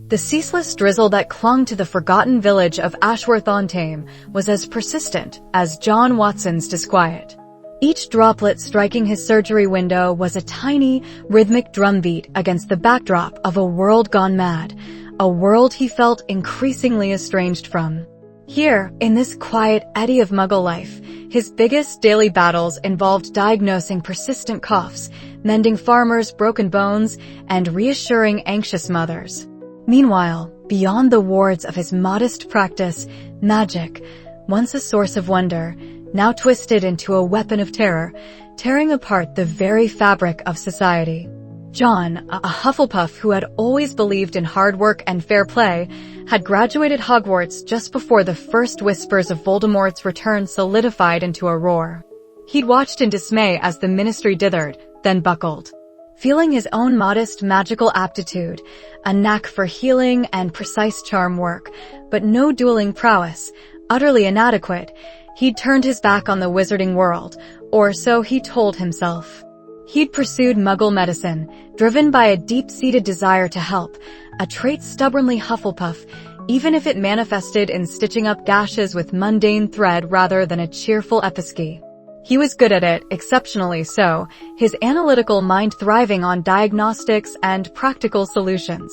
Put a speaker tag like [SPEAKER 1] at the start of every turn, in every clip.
[SPEAKER 1] The ceaseless drizzle that clung to the forgotten village of Ashworth-on-Tame was as persistent as John Watson's disquiet. Each droplet striking his surgery window was a tiny, rhythmic drumbeat against the backdrop of a world gone mad, a world he felt increasingly estranged from. Here, in this quiet eddy of Muggle life, his biggest daily battles involved diagnosing persistent coughs, mending farmers' broken bones, and reassuring anxious mothers. Meanwhile, beyond the wards of his modest practice, magic, once a source of wonder, now twisted into a weapon of terror, tearing apart the very fabric of society. John, a Hufflepuff who had always believed in hard work and fair play, had graduated Hogwarts just before the first whispers of Voldemort's return solidified into a roar. He'd watched in dismay as the ministry dithered, then buckled. Feeling his own modest magical aptitude, a knack for healing and precise charm work, but no dueling prowess, utterly inadequate, he'd turned his back on the wizarding world, or so he told himself. He'd pursued Muggle medicine, driven by a deep-seated desire to help, a trait stubbornly Hufflepuff, even if it manifested in stitching up gashes with mundane thread rather than a cheerful episky. He was good at it, exceptionally so, his analytical mind thriving on diagnostics and practical solutions.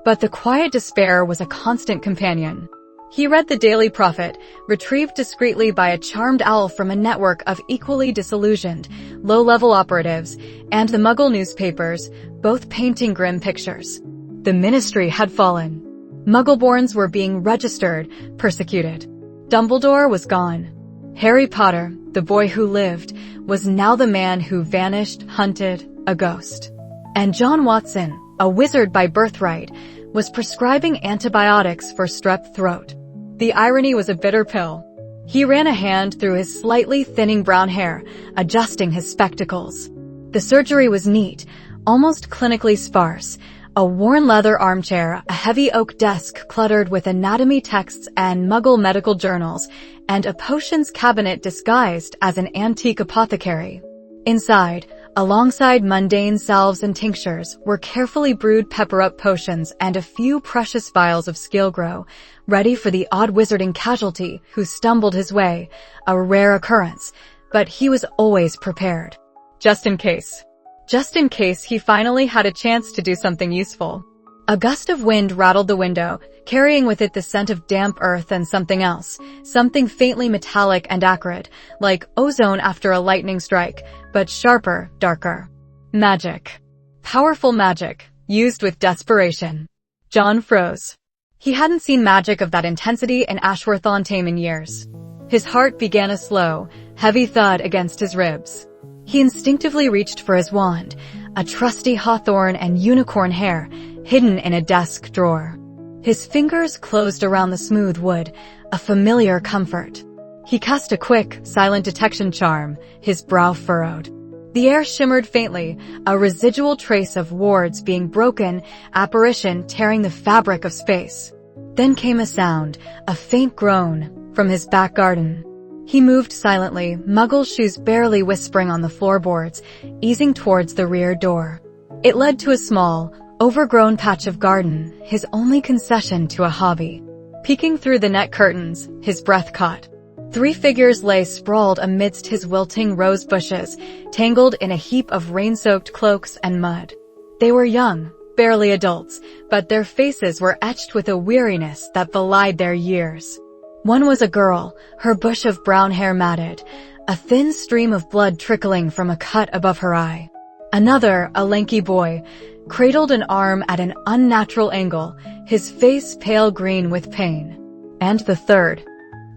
[SPEAKER 1] But the quiet despair was a constant companion. He read the Daily Prophet, retrieved discreetly by a charmed owl from a network of equally disillusioned, low-level operatives, and the Muggle newspapers, both painting grim pictures. The ministry had fallen. Muggle-borns were being registered, persecuted. Dumbledore was gone. Harry Potter, the boy who lived, was now the man who vanished, hunted, a ghost. And John Watson, a wizard by birthright, was prescribing antibiotics for strep throat. The irony was a bitter pill. He ran a hand through his slightly thinning brown hair, adjusting his spectacles. The surgery was neat, almost clinically sparse. A worn leather armchair, a heavy oak desk cluttered with anatomy texts and Muggle medical journals, and a potions cabinet disguised as an antique apothecary. Inside, alongside mundane salves and tinctures, were carefully brewed pepper-up potions and a few precious vials of skill-grow, ready for the odd wizarding casualty who stumbled his way, a rare occurrence, but he was always prepared. Just in case. Just in case he finally had a chance to do something useful. A gust of wind rattled the window, carrying with it the scent of damp earth and something else, something faintly metallic and acrid, like ozone after a lightning strike, but sharper, darker. Magic. Powerful magic, used with desperation. John froze. He hadn't seen magic of that intensity in Ashworth-on-Tame in years. His heart began a slow, heavy thud against his ribs. He instinctively reached for his wand, a trusty hawthorn and unicorn hair, hidden in a desk drawer. His fingers closed around the smooth wood, a familiar comfort. He cast a quick, silent detection charm, his brow furrowed. The air shimmered faintly, a residual trace of wards being broken, apparition tearing the fabric of space. Then came a sound, a faint groan, from his back garden. He moved silently, Muggle shoes barely whispering on the floorboards, easing towards the rear door. It led to a small, overgrown patch of garden, his only concession to a hobby. Peeking through the net curtains, his breath caught. 3 figures lay sprawled amidst his wilting rose bushes, tangled in a heap of rain-soaked cloaks and mud. They were young, barely adults, but their faces were etched with a weariness that belied their years. One was a girl, her bush of brown hair matted, a thin stream of blood trickling from a cut above her eye. Another, a lanky boy, cradled an arm at an unnatural angle, his face pale green with pain. And the third.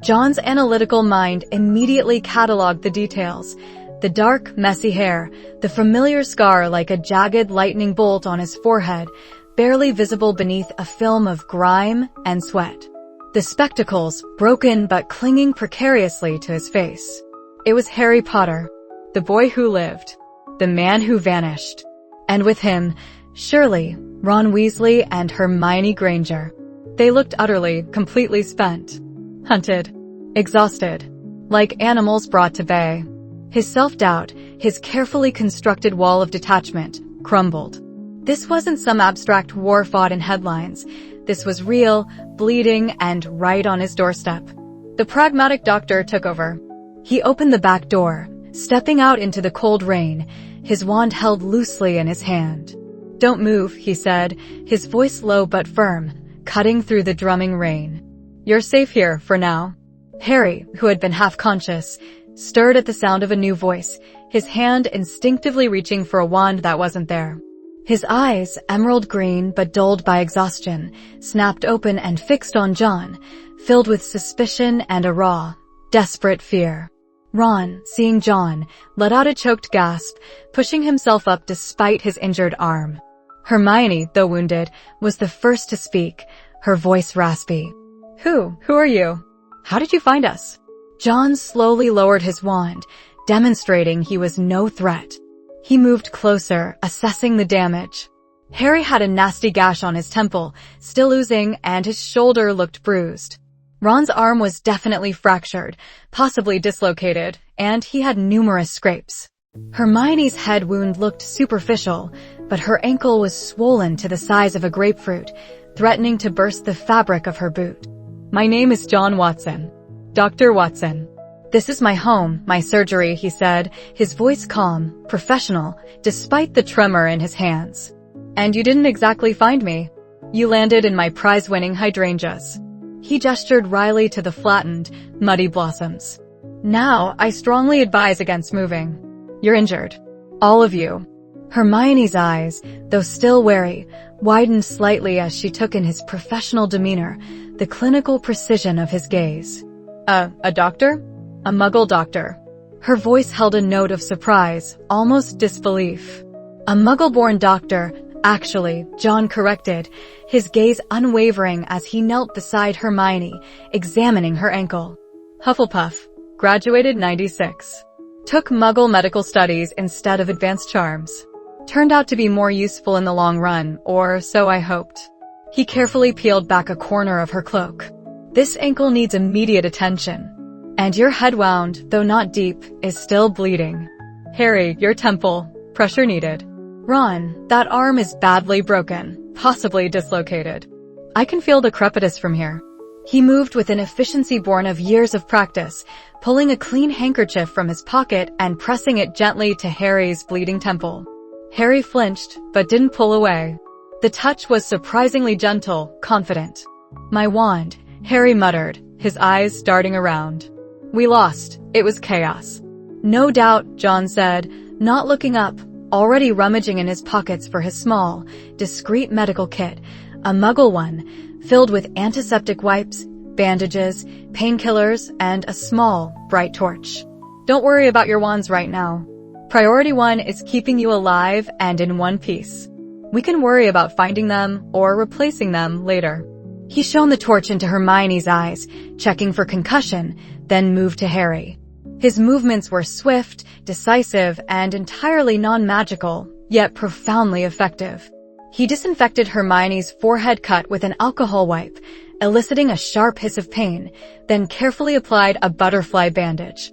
[SPEAKER 1] John's analytical mind immediately cataloged the details. The dark, messy hair, the familiar scar like a jagged lightning bolt on his forehead, barely visible beneath a film of grime and sweat. The spectacles, broken but clinging precariously to his face. It was Harry Potter, the boy who lived, the man who vanished. And with him, Shirley, Ron Weasley, and Hermione Granger. They looked utterly, completely spent. Hunted. Exhausted. Like animals brought to bay. His self-doubt, his carefully constructed wall of detachment, crumbled. This wasn't some abstract war fought in headlines. This was real, bleeding, and right on his doorstep. The pragmatic doctor took over. He opened the back door, stepping out into the cold rain, his wand held loosely in his hand. "Don't move," he said, his voice low but firm, cutting through the drumming rain. "You're safe here, for now." Harry, who had been half-conscious, stirred at the sound of a new voice, his hand instinctively reaching for a wand that wasn't there. His eyes, emerald green but dulled by exhaustion, snapped open and fixed on John, filled with suspicion and a raw, desperate fear. Ron, seeing John, let out a choked gasp, pushing himself up despite his injured arm. Hermione, though wounded, was the first to speak, her voice raspy. Who are you? How did you find us?" John slowly lowered his wand, demonstrating he was no threat. He moved closer, assessing the damage. Harry had a nasty gash on his temple, still oozing, and his shoulder looked bruised. Ron's arm was definitely fractured, possibly dislocated, and he had numerous scrapes. Hermione's head wound looked superficial, but her ankle was swollen to the size of a grapefruit, threatening to burst the fabric of her boot. "My name is John Watson. Dr. Watson. This is my home, my surgery," he said, his voice calm, professional, despite the tremor in his hands. "And you didn't exactly find me. You landed in my prize-winning hydrangeas." He gestured wryly to the flattened, muddy blossoms. "Now, I strongly advise against moving. You're injured. All of you." Hermione's eyes, though still wary, widened slightly as she took in his professional demeanor, the clinical precision of his gaze. A doctor? A Muggle doctor." Her voice held a note of surprise, almost disbelief. "A Muggle-born doctor, actually," John corrected, his gaze unwavering as he knelt beside Hermione, examining her ankle. "Hufflepuff, graduated 96. Took Muggle medical studies instead of advanced charms. Turned out to be more useful in the long run, or so I hoped." He carefully peeled back a corner of her cloak. "This ankle needs immediate attention. And your head wound, though not deep, is still bleeding. Harry, your temple. Pressure needed. Ron, that arm is badly broken, possibly dislocated. I can feel the crepitus from here." He moved with an efficiency born of years of practice, pulling a clean handkerchief from his pocket and pressing it gently to Harry's bleeding temple. Harry flinched, but didn't pull away. The touch was surprisingly gentle, confident. "My wand," Harry muttered, his eyes darting around. "We lost. It was chaos." "No doubt," John said, not looking up, already rummaging in his pockets for his small, discreet medical kit, a Muggle one, filled with antiseptic wipes, bandages, painkillers, and a small, bright torch. "Don't worry about your wands right now. Priority 1 is keeping you alive and in one piece. We can worry about finding them or replacing them later." He shone the torch into Hermione's eyes, checking for concussion, then moved to Harry. His movements were swift, decisive, and entirely non-magical, yet profoundly effective. He disinfected Hermione's forehead cut with an alcohol wipe, eliciting a sharp hiss of pain, then carefully applied a butterfly bandage.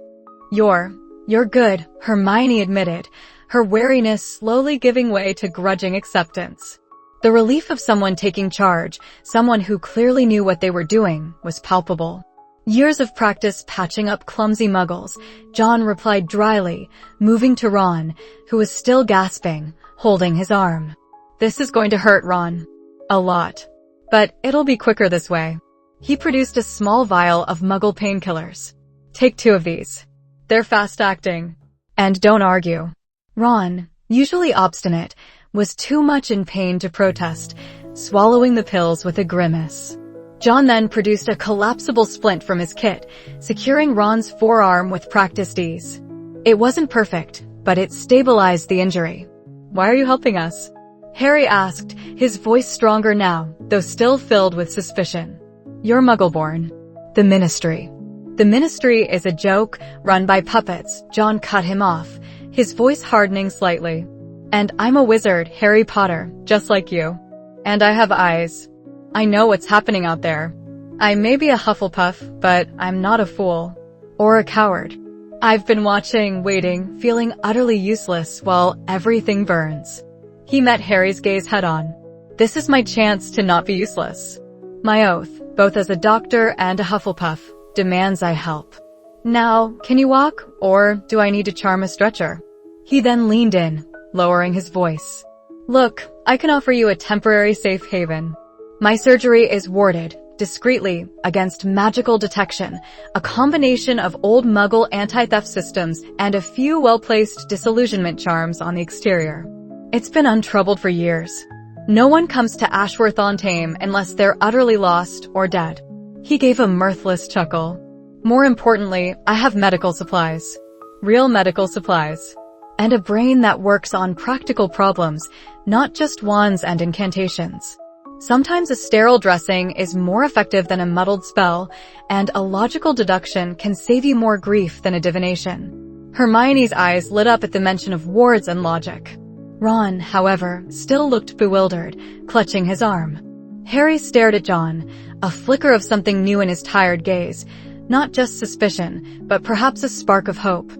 [SPEAKER 1] You're good," Hermione admitted, her wariness slowly giving way to grudging acceptance. The relief of someone taking charge, someone who clearly knew what they were doing, was palpable. "Years of practice patching up clumsy muggles," John replied dryly, moving to Ron, who was still gasping, holding his arm. "This is going to hurt, Ron. A lot. But it'll be quicker this way." He produced a small vial of Muggle painkillers. "Take 2 of these. They're fast-acting. And don't argue." Ron, usually obstinate, was too much in pain to protest, swallowing the pills with a grimace. John then produced a collapsible splint from his kit, securing Ron's forearm with practiced ease. It wasn't perfect, but it stabilized the injury. "Why are you helping us?" Harry asked, his voice stronger now, though still filled with suspicion. "You're Muggle-born. The Ministry." "The Ministry is a joke, run by puppets," John cut him off, his voice hardening slightly. "And I'm a wizard, Harry Potter, just like you. And I have eyes. I know what's happening out there. I may be a Hufflepuff, but I'm not a fool. Or a coward. I've been watching, waiting, feeling utterly useless while everything burns." He met Harry's gaze head-on. This is my chance to not be useless. My oath, both as a doctor and a Hufflepuff, demands I help. Now, can you walk, or do I need to charm a stretcher? He then leaned in, lowering his voice. Look, I can offer you a temporary safe haven. My surgery is warded, discreetly, against magical detection, a combination of old Muggle anti-theft systems and a few well-placed disillusionment charms on the exterior. It's been untroubled for years. No one comes to Ashworth-on-Tame unless they're utterly lost or dead. He gave a mirthless chuckle. More importantly, I have medical supplies. Real medical supplies. And a brain that works on practical problems, not just wands and incantations. Sometimes a sterile dressing is more effective than a muddled spell, and a logical deduction can save you more grief than a divination. Hermione's eyes lit up at the mention of wards and logic. Ron, however, still looked bewildered, clutching his arm. Harry stared at John, a flicker of something new in his tired gaze. Not just suspicion, but perhaps a spark of hope.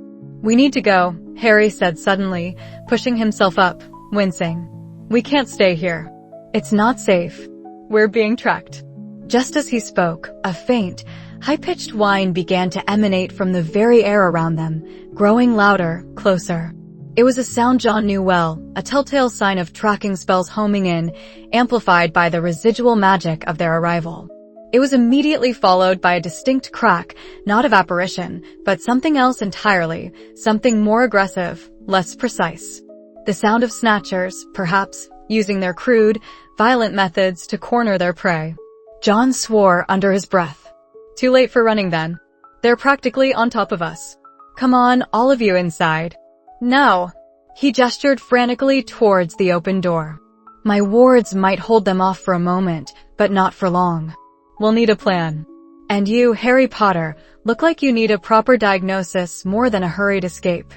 [SPEAKER 1] We need to go, Harry said suddenly, pushing himself up, wincing. We can't stay here. It's not safe. We're being tracked. Just as he spoke, a faint, high-pitched whine began to emanate from the very air around them, growing louder, closer. It was a sound John knew well, a telltale sign of tracking spells homing in, amplified by the residual magic of their arrival. It was immediately followed by a distinct crack, not of apparition, but something else entirely, something more aggressive, less precise. The sound of snatchers, perhaps, using their crude, violent methods to corner their prey. John swore under his breath. Too late for running then. They're practically on top of us. Come on, all of you inside. Now. He gestured frantically towards the open door. My wards might hold them off for a moment, but not for long. We'll need a plan. And you, Harry Potter, look like you need a proper diagnosis more than a hurried escape.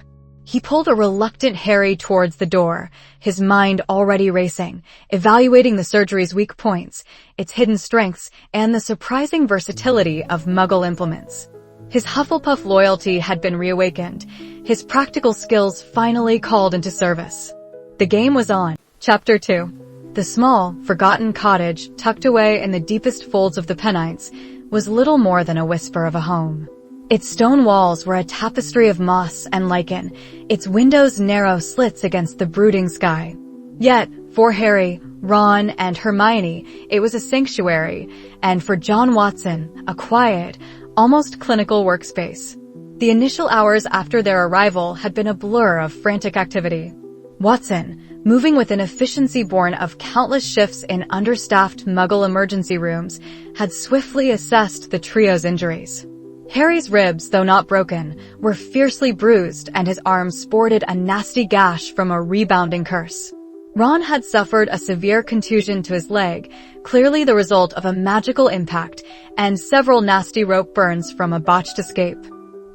[SPEAKER 1] He pulled a reluctant Harry towards the door, his mind already racing, evaluating the surgery's weak points, its hidden strengths, and the surprising versatility of Muggle implements. His Hufflepuff loyalty had been reawakened, his practical skills finally called into service. The game was on. Chapter 2. The small, forgotten cottage, tucked away in the deepest folds of the Pennines, was little more than a whisper of a home. Its stone walls were a tapestry of moss and lichen, its windows narrow slits against the brooding sky. Yet, for Harry, Ron, and Hermione, it was a sanctuary, and for John Watson, a quiet, almost clinical workspace. The initial hours after their arrival had been a blur of frantic activity. Watson, moving with an efficiency born of countless shifts in understaffed Muggle emergency rooms, had swiftly assessed the trio's injuries. Harry's ribs, though not broken, were fiercely bruised, and his arm sported a nasty gash from a rebounding curse. Ron had suffered a severe contusion to his leg, clearly the result of a magical impact, and several nasty rope burns from a botched escape.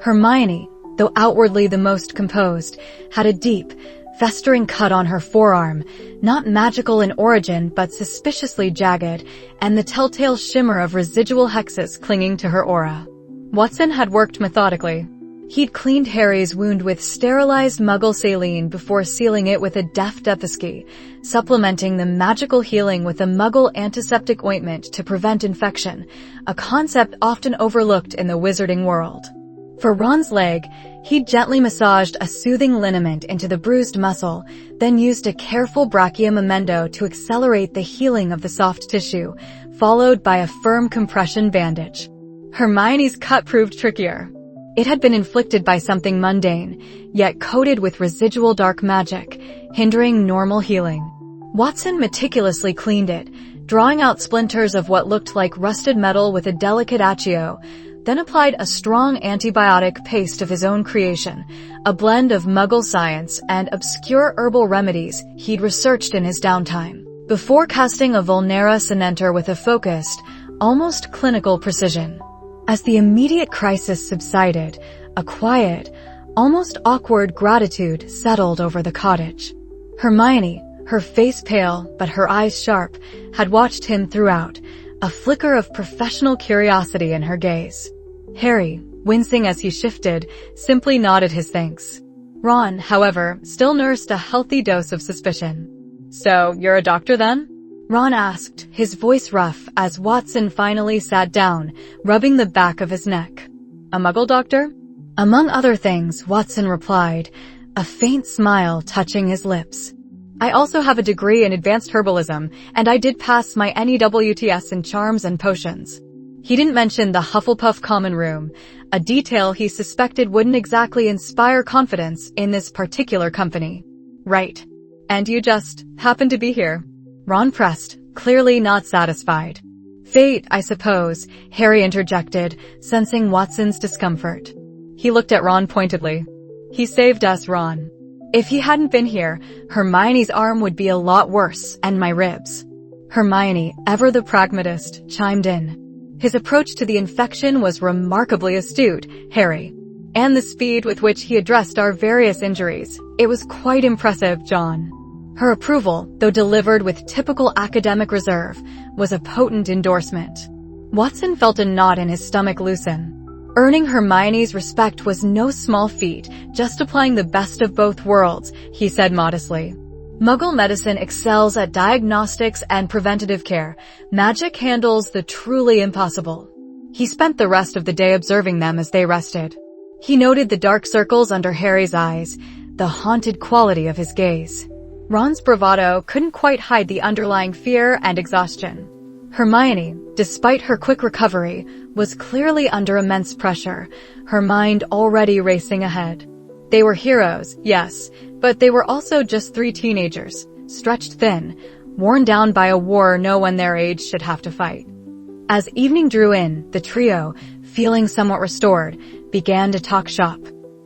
[SPEAKER 1] Hermione, though outwardly the most composed, had a deep, festering cut on her forearm, not magical in origin but suspiciously jagged, and the telltale shimmer of residual hexes clinging to her aura. Watson had worked methodically. He'd cleaned Harry's wound with sterilized Muggle saline before sealing it with a deft episki, supplementing the magical healing with a Muggle antiseptic ointment to prevent infection, a concept often overlooked in the wizarding world. For Ron's leg, he'd gently massaged a soothing liniment into the bruised muscle, then used a careful brachiomemento to accelerate the healing of the soft tissue, followed by a firm compression bandage. Hermione's cut proved trickier. It had been inflicted by something mundane, yet coated with residual dark magic, hindering normal healing. Watson meticulously cleaned it, drawing out splinters of what looked like rusted metal with a delicate accio, then applied a strong antibiotic paste of his own creation, a blend of Muggle science and obscure herbal remedies he'd researched in his downtime, before casting a vulnera sinenter with a focused, almost clinical precision. As the immediate crisis subsided, a quiet, almost awkward gratitude settled over the cottage. Hermione, her face pale but her eyes sharp, had watched him throughout, a flicker of professional curiosity in her gaze. Harry, wincing as he shifted, simply nodded his thanks. Ron, however, still nursed a healthy dose of suspicion. So, you're a doctor then? Ron asked, his voice rough as Watson finally sat down, rubbing the back of his neck. A Muggle doctor? Among other things, Watson replied, a faint smile touching his lips. I also have a degree in advanced herbalism, and I did pass my NEWTS in charms and potions. He didn't mention the Hufflepuff common room, a detail he suspected wouldn't exactly inspire confidence in this particular company. Right. And you just happen to be here. Ron pressed, clearly not satisfied. Fate, I suppose, Harry interjected, sensing Watson's discomfort. He looked at Ron pointedly. He saved us, Ron. If he hadn't been here, Hermione's arm would be a lot worse, and my ribs. Hermione, ever the pragmatist, chimed in. His approach to the infection was remarkably astute, Harry. And the speed with which he addressed our various injuries. It was quite impressive, John. Her approval, though delivered with typical academic reserve, was a potent endorsement. Watson felt a knot in his stomach loosen. Earning Hermione's respect was no small feat, just applying the best of both worlds, he said modestly. Muggle medicine excels at diagnostics and preventative care. Magic handles the truly impossible. He spent the rest of the day observing them as they rested. He noted the dark circles under Harry's eyes, the haunted quality of his gaze. Ron's bravado couldn't quite hide the underlying fear and exhaustion. Hermione, despite her quick recovery, was clearly under immense pressure, her mind already racing ahead. They were heroes, yes, but they were also just 3 teenagers, stretched thin, worn down by a war no one their age should have to fight. As evening drew in, the trio, feeling somewhat restored, began to talk shop.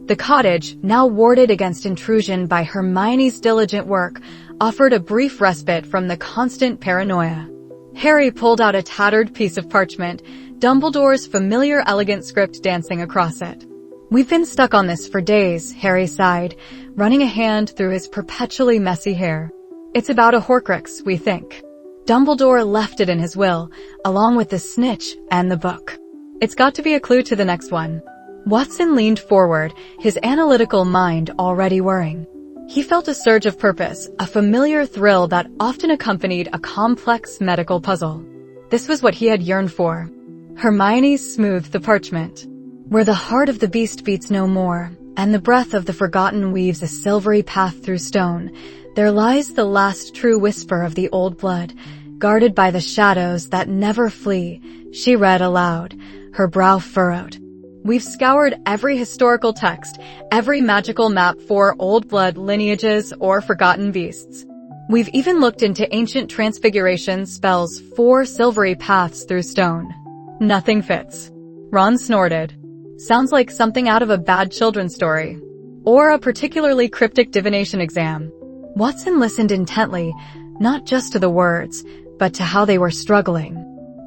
[SPEAKER 1] The cottage, now warded against intrusion by Hermione's diligent work, offered a brief respite from the constant paranoia. Harry pulled out a tattered piece of parchment, Dumbledore's familiar elegant script dancing across it. We've been stuck on this for days, Harry sighed, running a hand through his perpetually messy hair. It's about a Horcrux, we think. Dumbledore left it in his will, along with the snitch and the book. It's got to be a clue to the next one. Watson leaned forward, his analytical mind already whirring. He felt a surge of purpose, a familiar thrill that often accompanied a complex medical puzzle. This was what he had yearned for. Hermione smoothed the parchment. Where the heart of the beast beats no more, and the breath of the forgotten weaves a silvery path through stone, there lies the last true whisper of the old blood, guarded by the shadows that never flee, she read aloud, her brow furrowed. We've scoured every historical text, every magical map for old blood lineages or forgotten beasts. We've even looked into ancient transfiguration spells 4 silvery paths through stone. Nothing fits. Ron snorted. Sounds like something out of a bad children's story. Or a particularly cryptic divination exam. Watson listened intently, not just to the words, but to how they were struggling.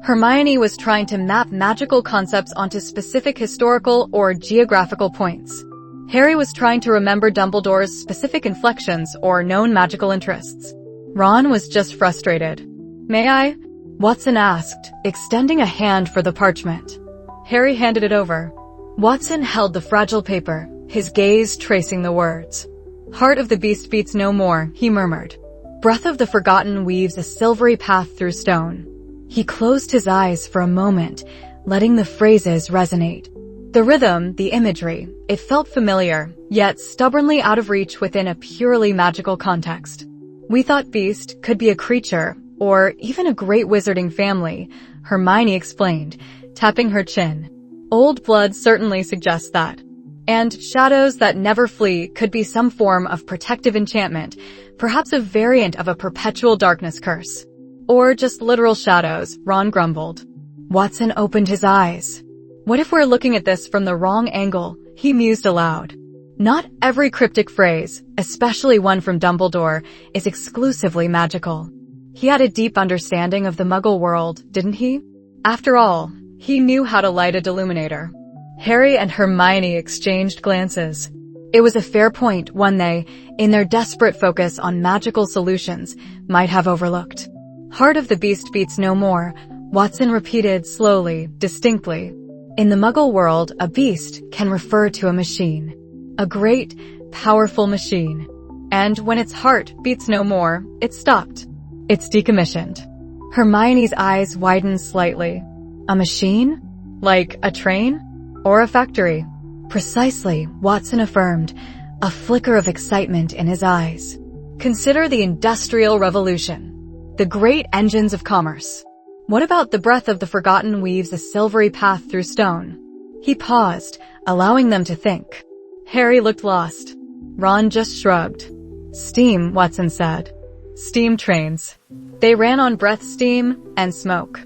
[SPEAKER 1] Hermione was trying to map magical concepts onto specific historical or geographical points. Harry was trying to remember Dumbledore's specific inflections or known magical interests. Ron was just frustrated. May I? Watson asked, extending a hand for the parchment. Harry handed it over. Watson held the fragile paper, his gaze tracing the words. Heart of the beast beats no more, he murmured. Breath of the forgotten weaves a silvery path through stone. He closed his eyes for a moment, letting the phrases resonate. The rhythm, the imagery, it felt familiar, yet stubbornly out of reach within a purely magical context. We thought beast could be a creature, or even a great wizarding family, Hermione explained, tapping her chin. Old blood certainly suggests that. And shadows that never flee could be some form of protective enchantment, perhaps a variant of a perpetual darkness curse. Or just literal shadows, Ron grumbled. Watson opened his eyes. What if we're looking at this from the wrong angle? He mused aloud. Not every cryptic phrase, especially one from Dumbledore, is exclusively magical. He had a deep understanding of the Muggle-world, didn't he? After all, he knew how to light a deluminator. Harry and Hermione exchanged glances. It was a fair point, one they, in their desperate focus on magical solutions, might have overlooked. Heart of the beast beats no more, Watson repeated slowly, distinctly. In the Muggle world, a beast can refer to a machine. A great, powerful machine. And when its heart beats no more, it stopped. It's decommissioned. Hermione's eyes widened slightly. A machine? Like a train? Or a factory? Precisely, Watson affirmed, a flicker of excitement in his eyes. Consider the Industrial Revolution, the great engines of commerce. What about the breath of the forgotten weaves a silvery path through stone? He paused, allowing them to think. Harry looked lost. Ron just shrugged. Steam, Watson said. Steam trains. They ran on breath, steam, and smoke.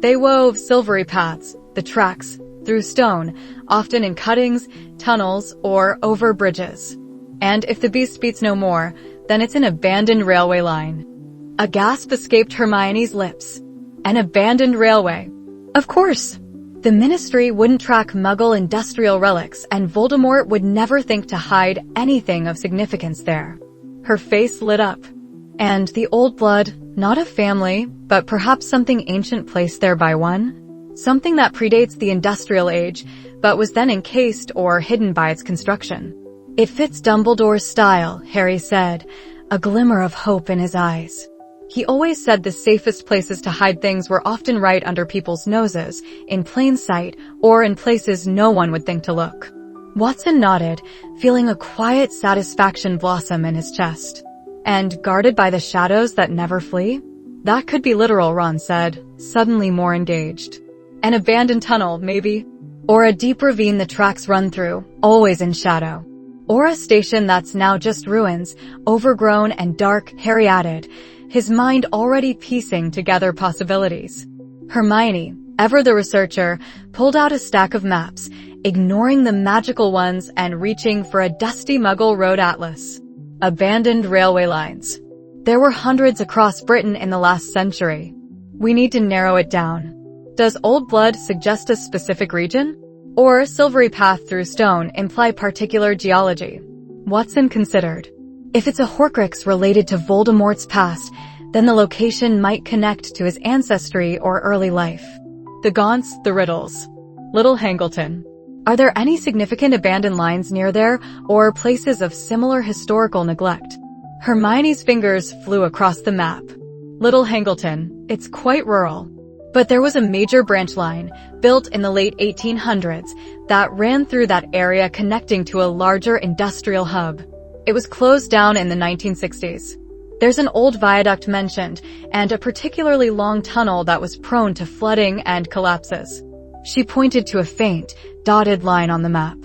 [SPEAKER 1] They wove silvery paths, the tracks, through stone, often in cuttings, tunnels, or over bridges. And if the beast beats no more, then it's an abandoned railway line. A gasp escaped Hermione's lips. An abandoned railway. Of course. The Ministry wouldn't track Muggle industrial relics, and Voldemort would never think to hide anything of significance there. Her face lit up. And the old blood, not a family, but perhaps something ancient placed there by one? Something that predates the industrial age, but was then encased or hidden by its construction. It fits Dumbledore's style, Harry said, a glimmer of hope in his eyes. He always said the safest places to hide things were often right under people's noses, in plain sight, or in places no one would think to look. Watson nodded, feeling a quiet satisfaction blossom in his chest. And guarded by the shadows that never flee? That could be literal, Ron said, suddenly more engaged. An abandoned tunnel, maybe. Or a deep ravine the tracks run through, always in shadow. Or a station that's now just ruins, overgrown and dark, Harry added, his mind already piecing together possibilities. Hermione, ever the researcher, pulled out a stack of maps, ignoring the magical ones and reaching for a dusty Muggle road atlas. Abandoned railway lines. There were hundreds across Britain in the last century. We need to narrow it down. Does Old Blood suggest a specific region? Or silvery path through stone imply particular geology? Watson considered. If it's a Horcrux related to Voldemort's past, then the location might connect to his ancestry or early life. The Gaunts, the Riddles. Little Hangleton. Are there any significant abandoned lines near there, or places of similar historical neglect? Hermione's fingers flew across the map. Little Hangleton. It's quite rural. But there was a major branch line, built in the late 1800s, that ran through that area connecting to a larger industrial hub. It was closed down in the 1960s. There's an old viaduct mentioned, and a particularly long tunnel that was prone to flooding and collapses. She pointed to a faint, dotted line on the map.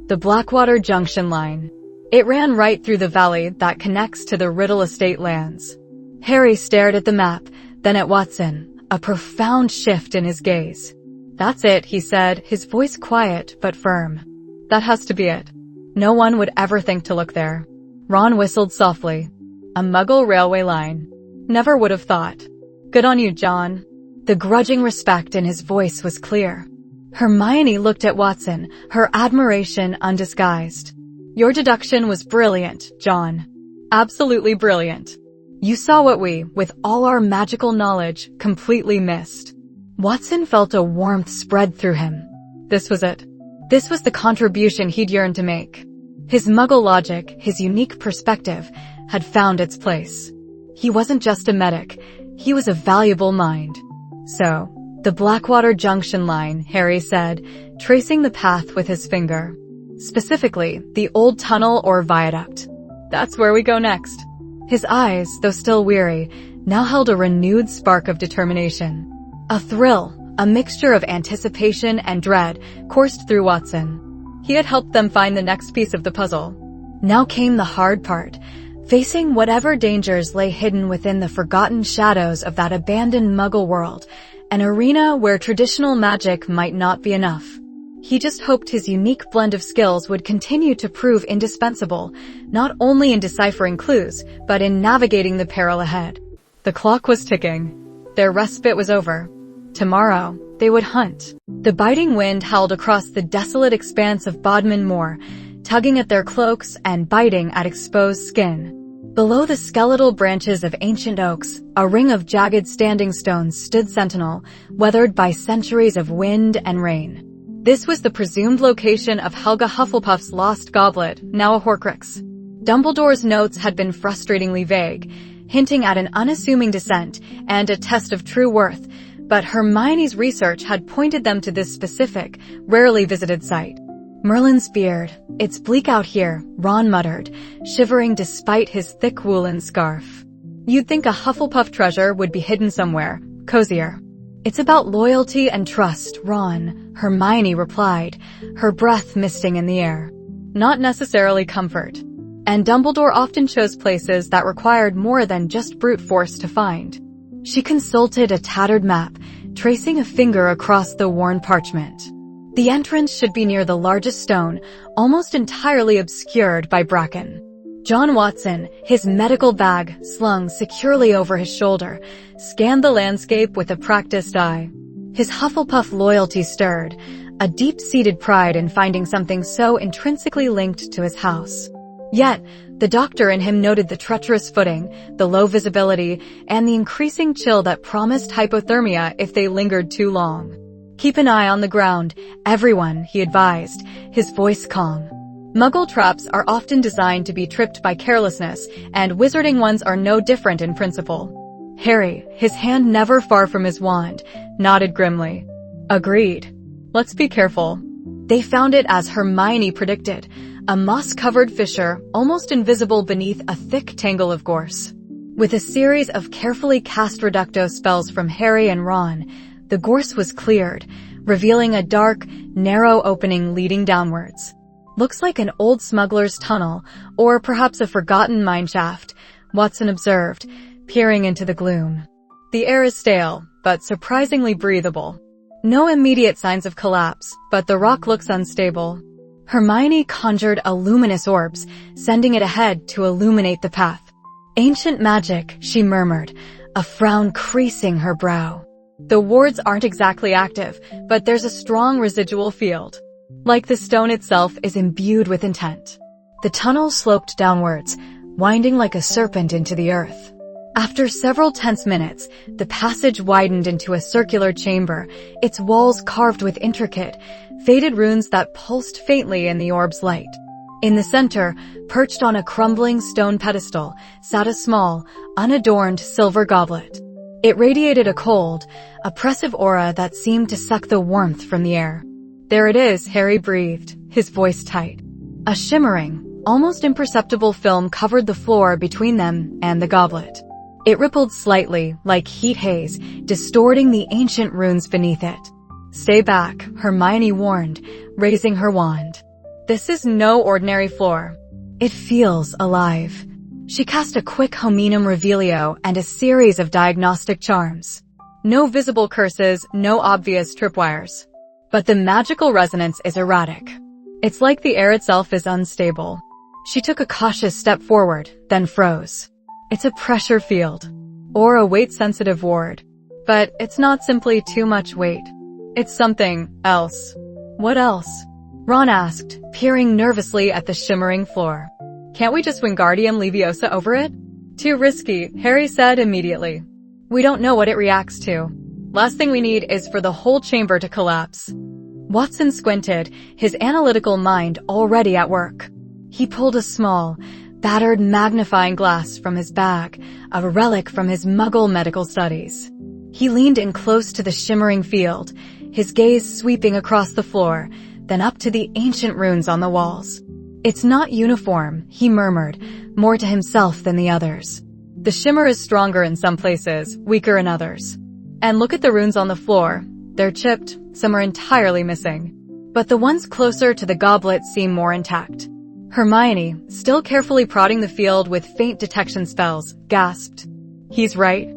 [SPEAKER 1] The Blackwater Junction line. It ran right through the valley that connects to the Riddle estate lands. Harry stared at the map, then at Watson, a profound shift in his gaze. That's it, he said, his voice quiet but firm. That has to be it. No one would ever think to look there. Ron whistled softly. A Muggle railway line. Never would have thought. Good on you, John. The grudging respect in his voice was clear. Hermione looked at Watson, her admiration undisguised. Your deduction was brilliant, John. Absolutely brilliant. You saw what we, with all our magical knowledge, completely missed. Watson felt a warmth spread through him. This was it. This was the contribution he'd yearned to make. His Muggle logic, his unique perspective, had found its place. He wasn't just a medic, he was a valuable mind. So, the Blackwater Junction line, Harry said, tracing the path with his finger. Specifically, the old tunnel or viaduct. That's where we go next. His eyes, though still weary, now held a renewed spark of determination. A thrill, a mixture of anticipation and dread, coursed through Watson. He had helped them find the next piece of the puzzle. Now came the hard part, facing whatever dangers lay hidden within the forgotten shadows of that abandoned Muggle world, an arena where traditional magic might not be enough. He just hoped his unique blend of skills would continue to prove indispensable, not only in deciphering clues, but in navigating the peril ahead. The clock was ticking. Their respite was over. Tomorrow, they would hunt. The biting wind howled across the desolate expanse of Bodmin Moor, tugging at their cloaks and biting at exposed skin. Below the skeletal branches of ancient oaks, a ring of jagged standing stones stood sentinel, weathered by centuries of wind and rain. This was the presumed location of Helga Hufflepuff's lost goblet, now a Horcrux. Dumbledore's notes had been frustratingly vague, hinting at an unassuming descent and a test of true worth, but Hermione's research had pointed them to this specific, rarely visited site. Merlin's beard. It's bleak out here, Ron muttered, shivering despite his thick woolen scarf. You'd think a Hufflepuff treasure would be hidden somewhere, cozier. It's about loyalty and trust, Ron, Hermione replied, her breath misting in the air. Not necessarily comfort. And Dumbledore often chose places that required more than just brute force to find. She consulted a tattered map, tracing a finger across the worn parchment. The entrance should be near the largest stone, almost entirely obscured by bracken. John Watson, his medical bag slung securely over his shoulder, scanned the landscape with a practiced eye. His Hufflepuff loyalty stirred, a deep-seated pride in finding something so intrinsically linked to his house. Yet, the doctor in him noted the treacherous footing, the low visibility, and the increasing chill that promised hypothermia if they lingered too long. Keep an eye on the ground, everyone, he advised, his voice calm. Muggle traps are often designed to be tripped by carelessness, and wizarding ones are no different in principle. Harry, his hand never far from his wand, nodded grimly. Agreed. Let's be careful. They found it as Hermione predicted, a moss-covered fissure almost invisible beneath a thick tangle of gorse. With a series of carefully cast reducto spells from Harry and Ron, the gorse was cleared, revealing a dark, narrow opening leading downwards. Looks like an old smuggler's tunnel, or perhaps a forgotten mineshaft, Watson observed, peering into the gloom. The air is stale, but surprisingly breathable. No immediate signs of collapse, but the rock looks unstable. Hermione conjured a luminous orbs, sending it ahead to illuminate the path. Ancient magic, she murmured, a frown creasing her brow. The wards aren't exactly active, but there's a strong residual field. Like the stone itself is imbued with intent. The tunnel sloped downwards, winding like a serpent into the earth. After several tense minutes, the passage widened into a circular chamber, its walls carved with intricate, faded runes that pulsed faintly in the orb's light. In the center, perched on a crumbling stone pedestal, sat a small, unadorned silver goblet. It radiated a cold, oppressive aura that seemed to suck the warmth from the air. There it is, Harry breathed, his voice tight. A shimmering, almost imperceptible film covered the floor between them and the goblet. It rippled slightly, like heat haze, distorting the ancient runes beneath it. Stay back, Hermione warned, raising her wand. This is no ordinary floor. It feels alive. She cast a quick hominum revelio and a series of diagnostic charms. No visible curses, no obvious tripwires. But the magical resonance is erratic. It's like the air itself is unstable. She took a cautious step forward, then froze. It's a pressure field, or a weight-sensitive ward. But it's not simply too much weight. It's something else. What else? Ron asked, peering nervously at the shimmering floor. Can't we just Wingardium Leviosa over it? Too risky, Harry said immediately. We don't know what it reacts to. Last thing we need is for the whole chamber to collapse. Watson squinted, his analytical mind already at work. He pulled a small, battered magnifying glass from his bag, a relic from his Muggle medical studies. He leaned in close to the shimmering field, his gaze sweeping across the floor, then up to the ancient runes on the walls. It's not uniform, he murmured, more to himself than the others. The shimmer is stronger in some places, weaker in others. And look at the runes on the floor. They're chipped, some are entirely missing. But the ones closer to the goblet seem more intact. Hermione, still carefully prodding the field with faint detection spells, gasped. He's right.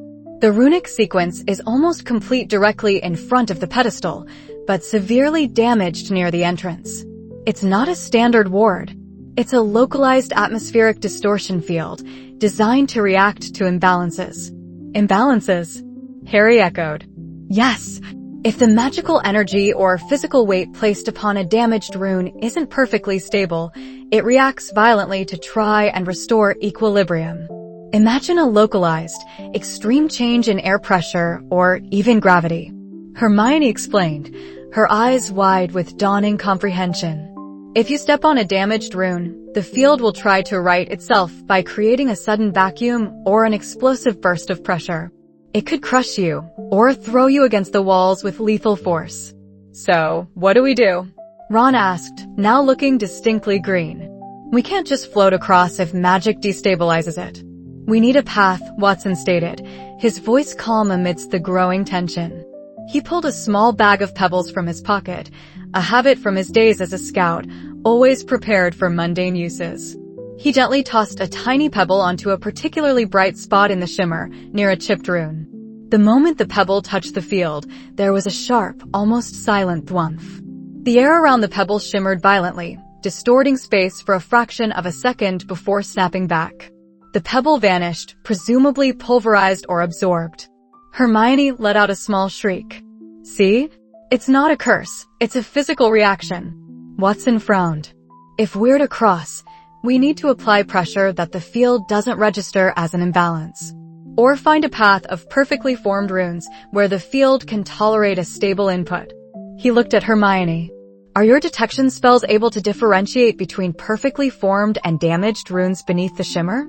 [SPEAKER 1] The runic sequence is almost complete directly in front of the pedestal, but severely damaged near the entrance. It's not a standard ward. It's a localized atmospheric distortion field, designed to react to imbalances. Imbalances? Harry echoed. Yes. If the magical energy or physical weight placed upon a damaged rune isn't perfectly stable, it reacts violently to try and restore equilibrium. Imagine a localized, extreme change in air pressure or even gravity. Hermione explained, her eyes wide with dawning comprehension. If you step on a damaged rune, the field will try to right itself by creating a sudden vacuum or an explosive burst of pressure. It could crush you, or throw you against the walls with lethal force. So, what do we do? Ron asked, now looking distinctly green. We can't just float across if magic destabilizes it. We need a path, Watson stated, his voice calm amidst the growing tension. He pulled a small bag of pebbles from his pocket, a habit from his days as a scout, always prepared for mundane uses. He gently tossed a tiny pebble onto a particularly bright spot in the shimmer, near a chipped rune. The moment the pebble touched the field, there was a sharp, almost silent thwumph. The air around the pebble shimmered violently, distorting space for a fraction of a second before snapping back. The pebble vanished, presumably pulverized or absorbed. Hermione let out a small shriek. See? It's not a curse, it's a physical reaction. Watson frowned. If we're to cross, we need to apply pressure that the field doesn't register as an imbalance. Or find a path of perfectly formed runes where the field can tolerate a stable input. He looked at Hermione. Are your detection spells able to differentiate between perfectly formed and damaged runes beneath the shimmer?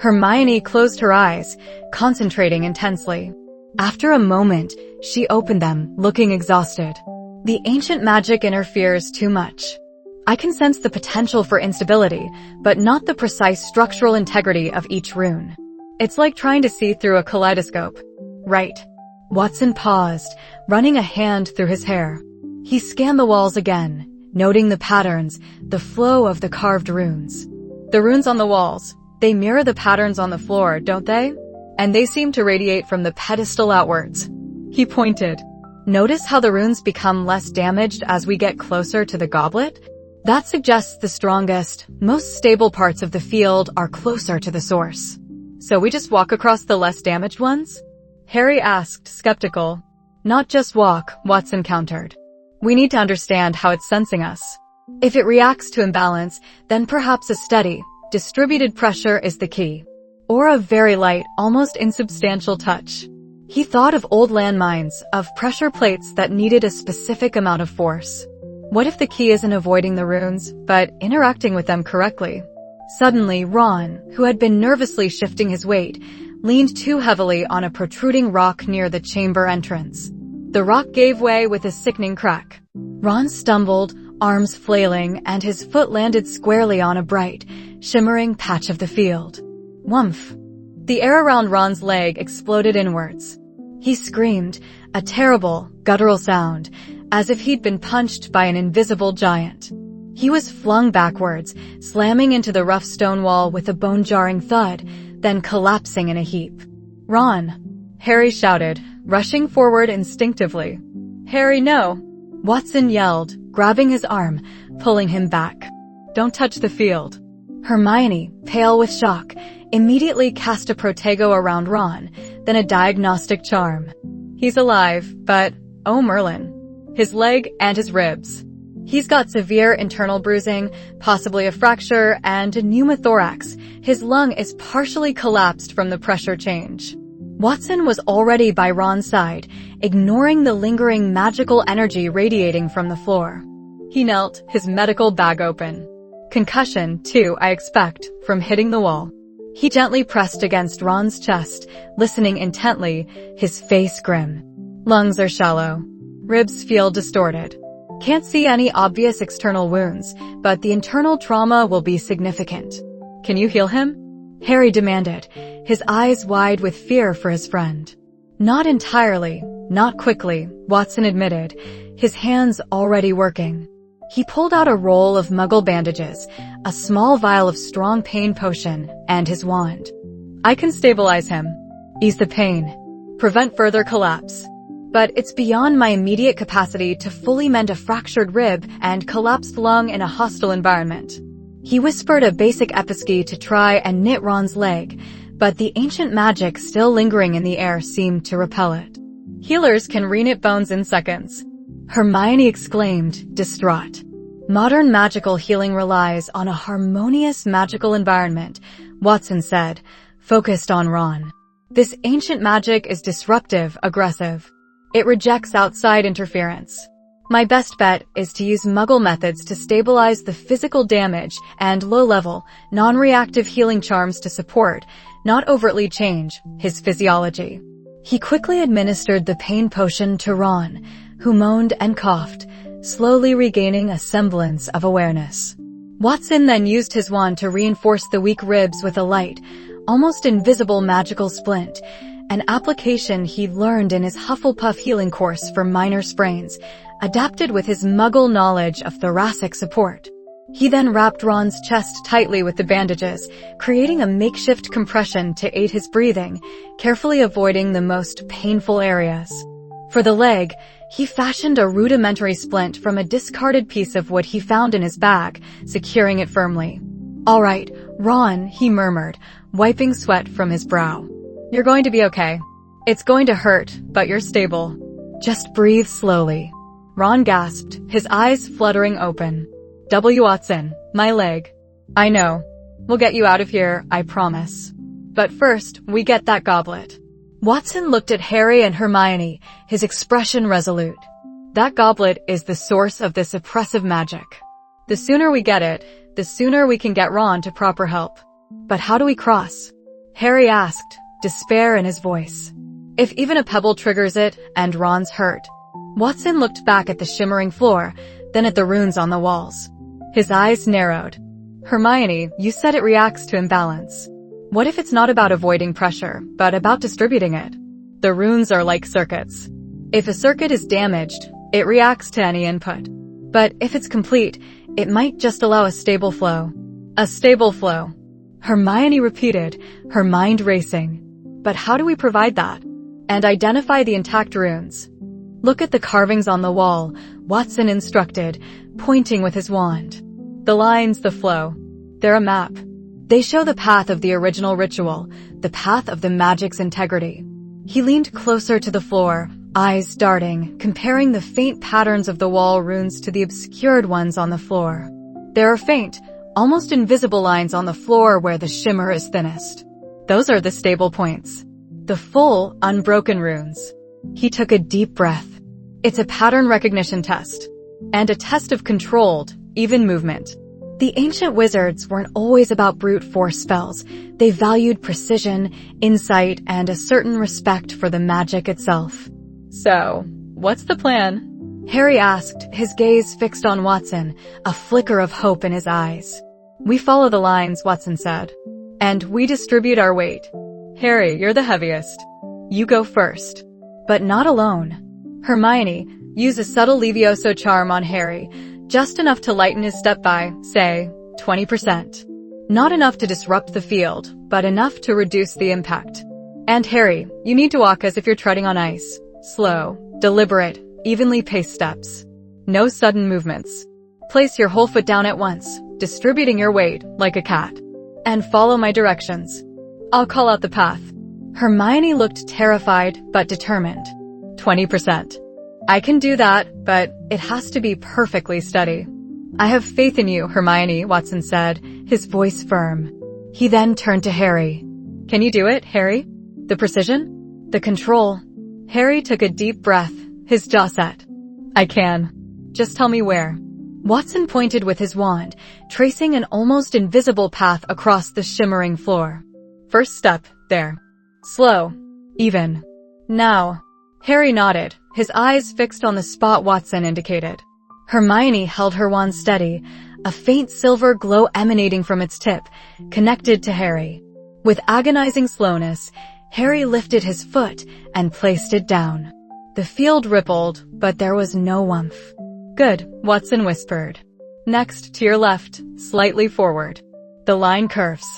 [SPEAKER 1] Hermione closed her eyes, concentrating intensely. After a moment, she opened them, looking exhausted. The ancient magic interferes too much. I can sense the potential for instability, but not the precise structural integrity of each rune. It's like trying to see through a kaleidoscope. Right. Watson paused, running a hand through his hair. He scanned the walls again, noting the patterns, the flow of the carved runes. The runes on the walls, they mirror the patterns on the floor, don't they? And they seem to radiate from the pedestal outwards. He pointed. Notice how the runes become less damaged as we get closer to the goblet? That suggests the strongest, most stable parts of the field are closer to the source. So we just walk across the less damaged ones? Harry asked, skeptical. Not just walk, Watson countered. We need to understand how it's sensing us. If it reacts to imbalance, then perhaps a steady, distributed pressure is the key. Or a very light, almost insubstantial touch. He thought of old landmines, of pressure plates that needed a specific amount of force. What if the key isn't avoiding the runes, but interacting with them correctly? Suddenly, Ron, who had been nervously shifting his weight, leaned too heavily on a protruding rock near the chamber entrance. The rock gave way with a sickening crack. Ron stumbled, arms flailing, and his foot landed squarely on a bright, shimmering patch of the field. Whumph! The air around Ron's leg exploded inwards. He screamed, a terrible, guttural sound, as if he'd been punched by an invisible giant. He was flung backwards, slamming into the rough stone wall with a bone-jarring thud, then collapsing in a heap. Ron! Harry shouted, rushing forward instinctively. Harry, no! Watson yelled, grabbing his arm, pulling him back. Don't touch the field. Hermione, pale with shock, immediately cast a protego around Ron, then a diagnostic charm. He's alive, but, oh Merlin. His leg and his ribs. He's got severe internal bruising, possibly a fracture, and a pneumothorax. His lung is partially collapsed from the pressure change. Watson was already by Ron's side, ignoring the lingering magical energy radiating from the floor. He knelt, his medical bag open. Concussion, too, I expect, from hitting the wall. He gently pressed against Ron's chest, listening intently, his face grim. Lungs are shallow. Ribs feel distorted. Can't see any obvious external wounds, but the internal trauma will be significant. Can you heal him? Harry demanded, his eyes wide with fear for his friend. Not entirely, not quickly, Watson admitted, his hands already working. He pulled out a roll of Muggle bandages, a small vial of strong pain potion, and his wand. I can stabilize him, ease the pain, prevent further collapse. But it's beyond my immediate capacity to fully mend a fractured rib and collapsed lung in a hostile environment. He whispered a basic episki to try and knit Ron's leg, but the ancient magic still lingering in the air seemed to repel it. Healers can reknit bones in seconds. Hermione exclaimed, distraught. Modern magical healing relies on a harmonious magical environment, Watson said, focused on Ron. This ancient magic is disruptive, aggressive. It rejects outside interference. My best bet is to use Muggle methods to stabilize the physical damage and low-level, non-reactive healing charms to support, not overtly change, his physiology. He quickly administered the pain potion to Ron, who moaned and coughed, slowly regaining a semblance of awareness. Watson then used his wand to reinforce the weak ribs with a light, almost invisible magical splint, an application he'd learned in his Hufflepuff healing course for minor sprains, adapted with his Muggle knowledge of thoracic support. He then wrapped Ron's chest tightly with the bandages, creating a makeshift compression to aid his breathing, carefully avoiding the most painful areas. For the leg, he fashioned a rudimentary splint from a discarded piece of wood he found in his bag, securing it firmly. "All right, Ron," he murmured, wiping sweat from his brow. "You're going to be okay. It's going to hurt, but you're stable. Just breathe slowly." Ron gasped, his eyes fluttering open. "W. Watson, my leg. I know. We'll get you out of here, I promise. But first, we get that goblet." Watson looked at Harry and Hermione, his expression resolute. "That goblet is the source of this oppressive magic. The sooner we get it, the sooner we can get Ron to proper help." "But how do we cross?" Harry asked, despair in his voice. "If even a pebble triggers it, and Ron's hurt." Watson looked back at the shimmering floor, then at the runes on the walls. His eyes narrowed. "Hermione, you said it reacts to imbalance. What if it's not about avoiding pressure, but about distributing it? The runes are like circuits. If a circuit is damaged, it reacts to any input. But if it's complete, it might just allow a stable flow." "A stable flow," Hermione repeated, her mind racing. "But how do we provide that? And identify the intact runes?" "Look at the carvings on the wall," Watson instructed, pointing with his wand. "The lines, the flow. They're a map. They show the path of the original ritual, the path of the magic's integrity." He leaned closer to the floor, eyes darting, comparing the faint patterns of the wall runes to the obscured ones on the floor. There are faint, almost invisible lines on the floor where the shimmer is thinnest. Those are the stable points. The full, unbroken runes. He took a deep breath. It's a pattern recognition test. And a test of controlled, even movement. The ancient wizards weren't always about brute force spells. They valued precision, insight, and a certain respect for the magic itself. "So, what's the plan?" Harry asked, his gaze fixed on Watson, a flicker of hope in his eyes. "We follow the lines," Watson said. "And we distribute our weight. Harry, you're the heaviest. You go first." But not alone. Hermione, use a subtle Levioso charm on Harry, just enough to lighten his step by, say, 20%. Not enough to disrupt the field, but enough to reduce the impact. "And Harry, you need to walk as if you're treading on ice. Slow, deliberate, evenly paced steps. No sudden movements. Place your whole foot down at once, distributing your weight, like a cat. And follow my directions. I'll call out the path." Hermione looked terrified, but determined. 20%. "I can do that, but it has to be perfectly steady." "I have faith in you, Hermione," Watson said, his voice firm. He then turned to Harry. "Can you do it, Harry? The precision? The control?" Harry took a deep breath, his jaw set. "I can. Just tell me where." Watson pointed with his wand, tracing an almost invisible path across the shimmering floor. "First step, there. Slow. Even. Now." Harry nodded, his eyes fixed on the spot Watson indicated. Hermione held her wand steady, a faint silver glow emanating from its tip, connected to Harry. With agonizing slowness, Harry lifted his foot and placed it down. The field rippled, but there was no oomph. "Good," Watson whispered. "Next, to your left, slightly forward. The line curves.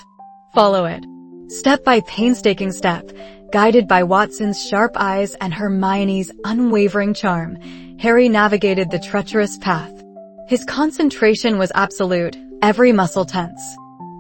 [SPEAKER 1] Follow it." Step by painstaking step, guided by Watson's sharp eyes and Hermione's unwavering charm, Harry navigated the treacherous path. His concentration was absolute, every muscle tense.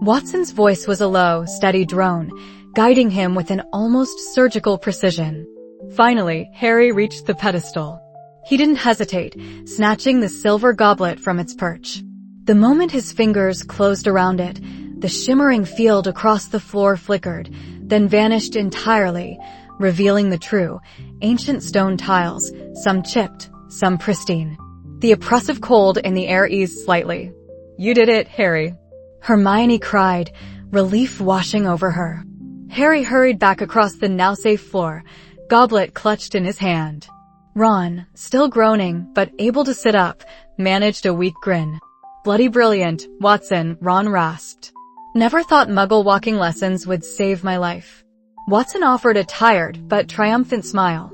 [SPEAKER 1] Watson's voice was a low, steady drone, guiding him with an almost surgical precision. Finally, Harry reached the pedestal. He didn't hesitate, snatching the silver goblet from its perch. The moment his fingers closed around it, the shimmering field across the floor flickered, then vanished entirely, revealing the true, ancient stone tiles, some chipped, some pristine. The oppressive cold in the air eased slightly. "You did it, Harry," Hermione cried, relief washing over her. Harry hurried back across the now-safe floor, goblet clutched in his hand. Ron, still groaning but able to sit up, managed a weak grin. "Bloody brilliant, Watson," Ron rasped. "Never thought Muggle walking lessons would save my life." Watson offered a tired but triumphant smile.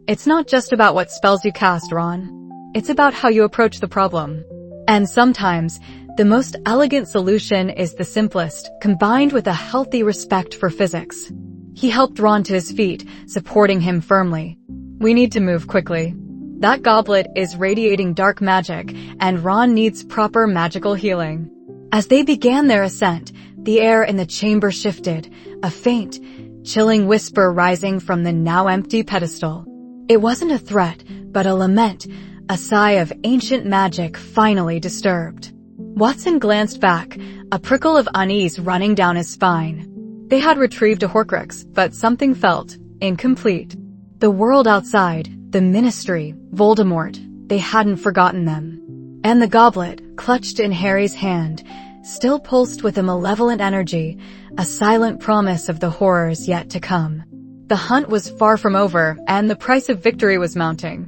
[SPEAKER 1] "It's not just about what spells you cast, Ron. It's about how you approach the problem. And sometimes, the most elegant solution is the simplest, combined with a healthy respect for physics." He helped Ron to his feet, supporting him firmly. "We need to move quickly. That goblet is radiating dark magic, and Ron needs proper magical healing." As they began their ascent, the air in the chamber shifted, a faint, chilling whisper rising from the now empty pedestal. It wasn't a threat, but a lament, a sigh of ancient magic finally disturbed. Watson glanced back, a prickle of unease running down his spine. They had retrieved a Horcrux, but something felt incomplete. The world outside, the Ministry, Voldemort, they hadn't forgotten them. And the goblet, clutched in Harry's hand, still pulsed with a malevolent energy, a silent promise of the horrors yet to come. The hunt was far from over, and the price of victory was mounting.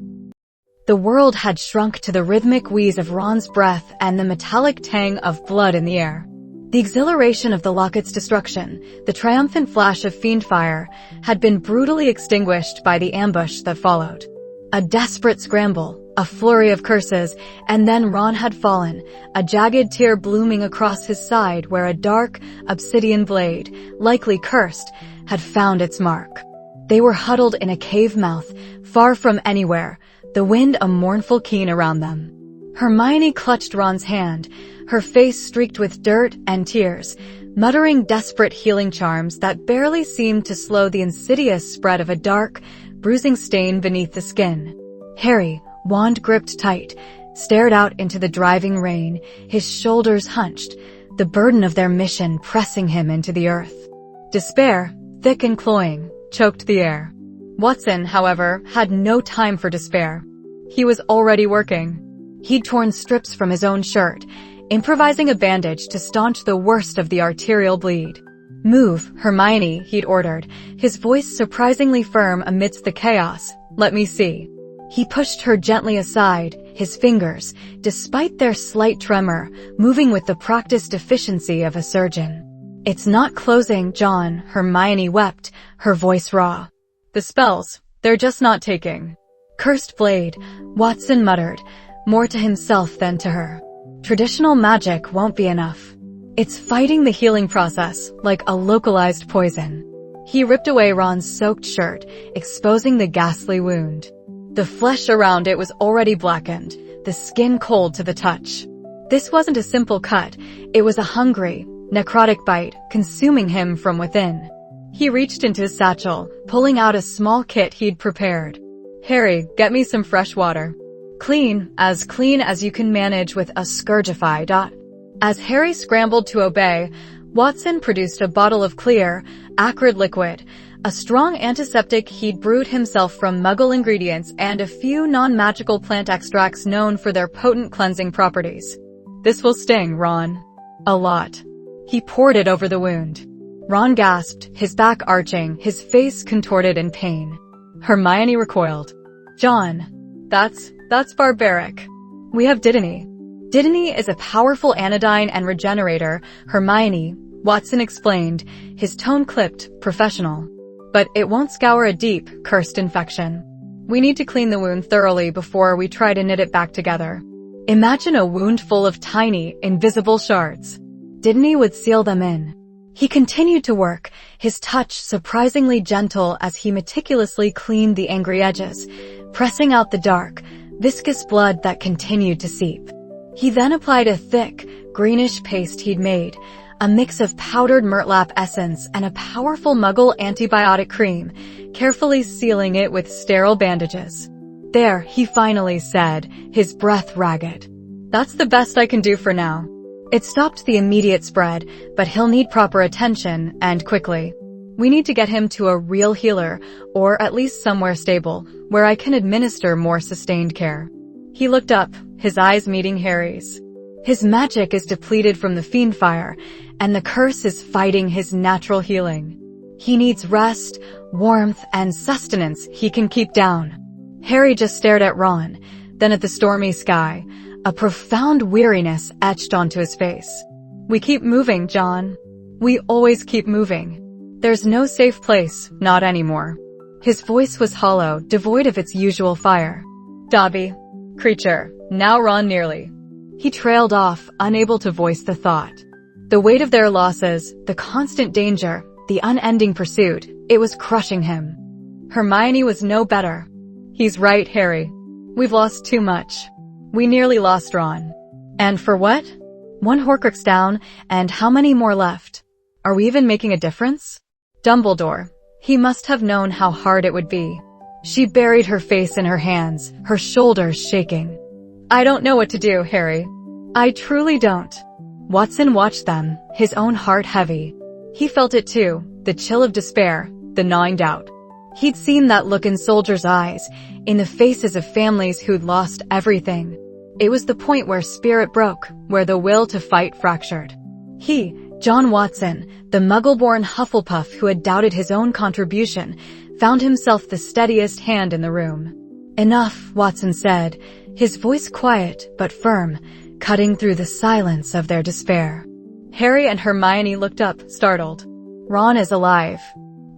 [SPEAKER 1] The world had shrunk to the rhythmic wheeze of Ron's breath and the metallic tang of blood in the air. The exhilaration of the locket's destruction, the triumphant flash of fiend fire, had been brutally extinguished by the ambush that followed. A desperate scramble, a flurry of curses, and then Ron had fallen, a jagged tear blooming across his side where a dark, obsidian blade, likely cursed, had found its mark. They were huddled in a cave mouth, far from anywhere, the wind a mournful keen around them. Hermione clutched Ron's hand, her face streaked with dirt and tears, muttering desperate healing charms that barely seemed to slow the insidious spread of a dark, bruising stain beneath the skin. Harry, wand gripped tight, stared out into the driving rain, his shoulders hunched, the burden of their mission pressing him into the earth. Despair, thick and cloying, choked the air. Watson, however, had no time for despair. He was already working. He'd torn strips from his own shirt, improvising a bandage to staunch the worst of the arterial bleed. "Move, Hermione," he'd ordered, his voice surprisingly firm amidst the chaos. "Let me see." He pushed her gently aside, his fingers, despite their slight tremor, moving with the practiced efficiency of a surgeon. "It's not closing, John," Hermione wept, her voice raw. "The spells, they're just not taking." "Cursed blade," Watson muttered, more to himself than to her. "Traditional magic won't be enough. It's fighting the healing process, like a localized poison." He ripped away Ron's soaked shirt, exposing the ghastly wound. The flesh around it was already blackened, the skin cold to the touch. This wasn't a simple cut, it was a hungry, necrotic bite, consuming him from within. He reached into his satchel, pulling out a small kit he'd prepared. "Harry, get me some fresh water. Clean as you can manage with a scourgify. As Harry scrambled to obey, Watson produced a bottle of clear, acrid liquid, a strong antiseptic he'd brewed himself from Muggle ingredients and a few non-magical plant extracts known for their potent cleansing properties. "This will sting, Ron. A lot." He poured it over the wound. Ron gasped, his back arching, his face contorted in pain. Hermione recoiled. "John, that's barbaric. We have Dittany." "Dittany is a powerful anodyne and regenerator, Hermione," Watson explained, his tone clipped, professional. "But it won't scour a deep, cursed infection. We need to clean the wound thoroughly before we try to knit it back together. Imagine a wound full of tiny, invisible shards. Dittany would seal them in." He continued to work, his touch surprisingly gentle as he meticulously cleaned the angry edges, pressing out the dark, viscous blood that continued to seep. He then applied a thick, greenish paste he'd made, a mix of powdered murtlap essence and a powerful Muggle antibiotic cream, carefully sealing it with sterile bandages. "There," he finally said, his breath ragged. "That's the best I can do for now. It stopped the immediate spread, but he'll need proper attention, and quickly. We need to get him to a real healer, or at least somewhere stable, where I can administer more sustained care." He looked up, his eyes meeting Harry's. His magic is depleted from the fiend fire, and the curse is fighting his natural healing. He needs rest, warmth, and sustenance he can keep down. Harry just stared at Ron, then at the stormy sky, a profound weariness etched onto his face. We keep moving, John. We always keep moving. There's no safe place, not anymore. His voice was hollow, devoid of its usual fire. Dobby. Creature. Now Ron nearly. He trailed off, unable to voice the thought. The weight of their losses, the constant danger, the unending pursuit, it was crushing him. Hermione was no better. He's right, Harry. We've lost too much. We nearly lost Ron. And for what? 1 Horcrux down, and how many more left? Are we even making a difference? Dumbledore. He must have known how hard it would be. She buried her face in her hands, her shoulders shaking. I don't know what to do, Harry. I truly don't. Watson watched them, his own heart heavy. He felt it too, the chill of despair, the gnawing doubt. He'd seen that look in soldiers' eyes, in the faces of families who'd lost everything. It was the point where spirit broke, where the will to fight fractured. He, John Watson, the Muggle-born Hufflepuff who had doubted his own contribution, found himself the steadiest hand in the room. Enough, Watson said, his voice quiet but firm, cutting through the silence of their despair. Harry and Hermione looked up, startled. Ron is alive.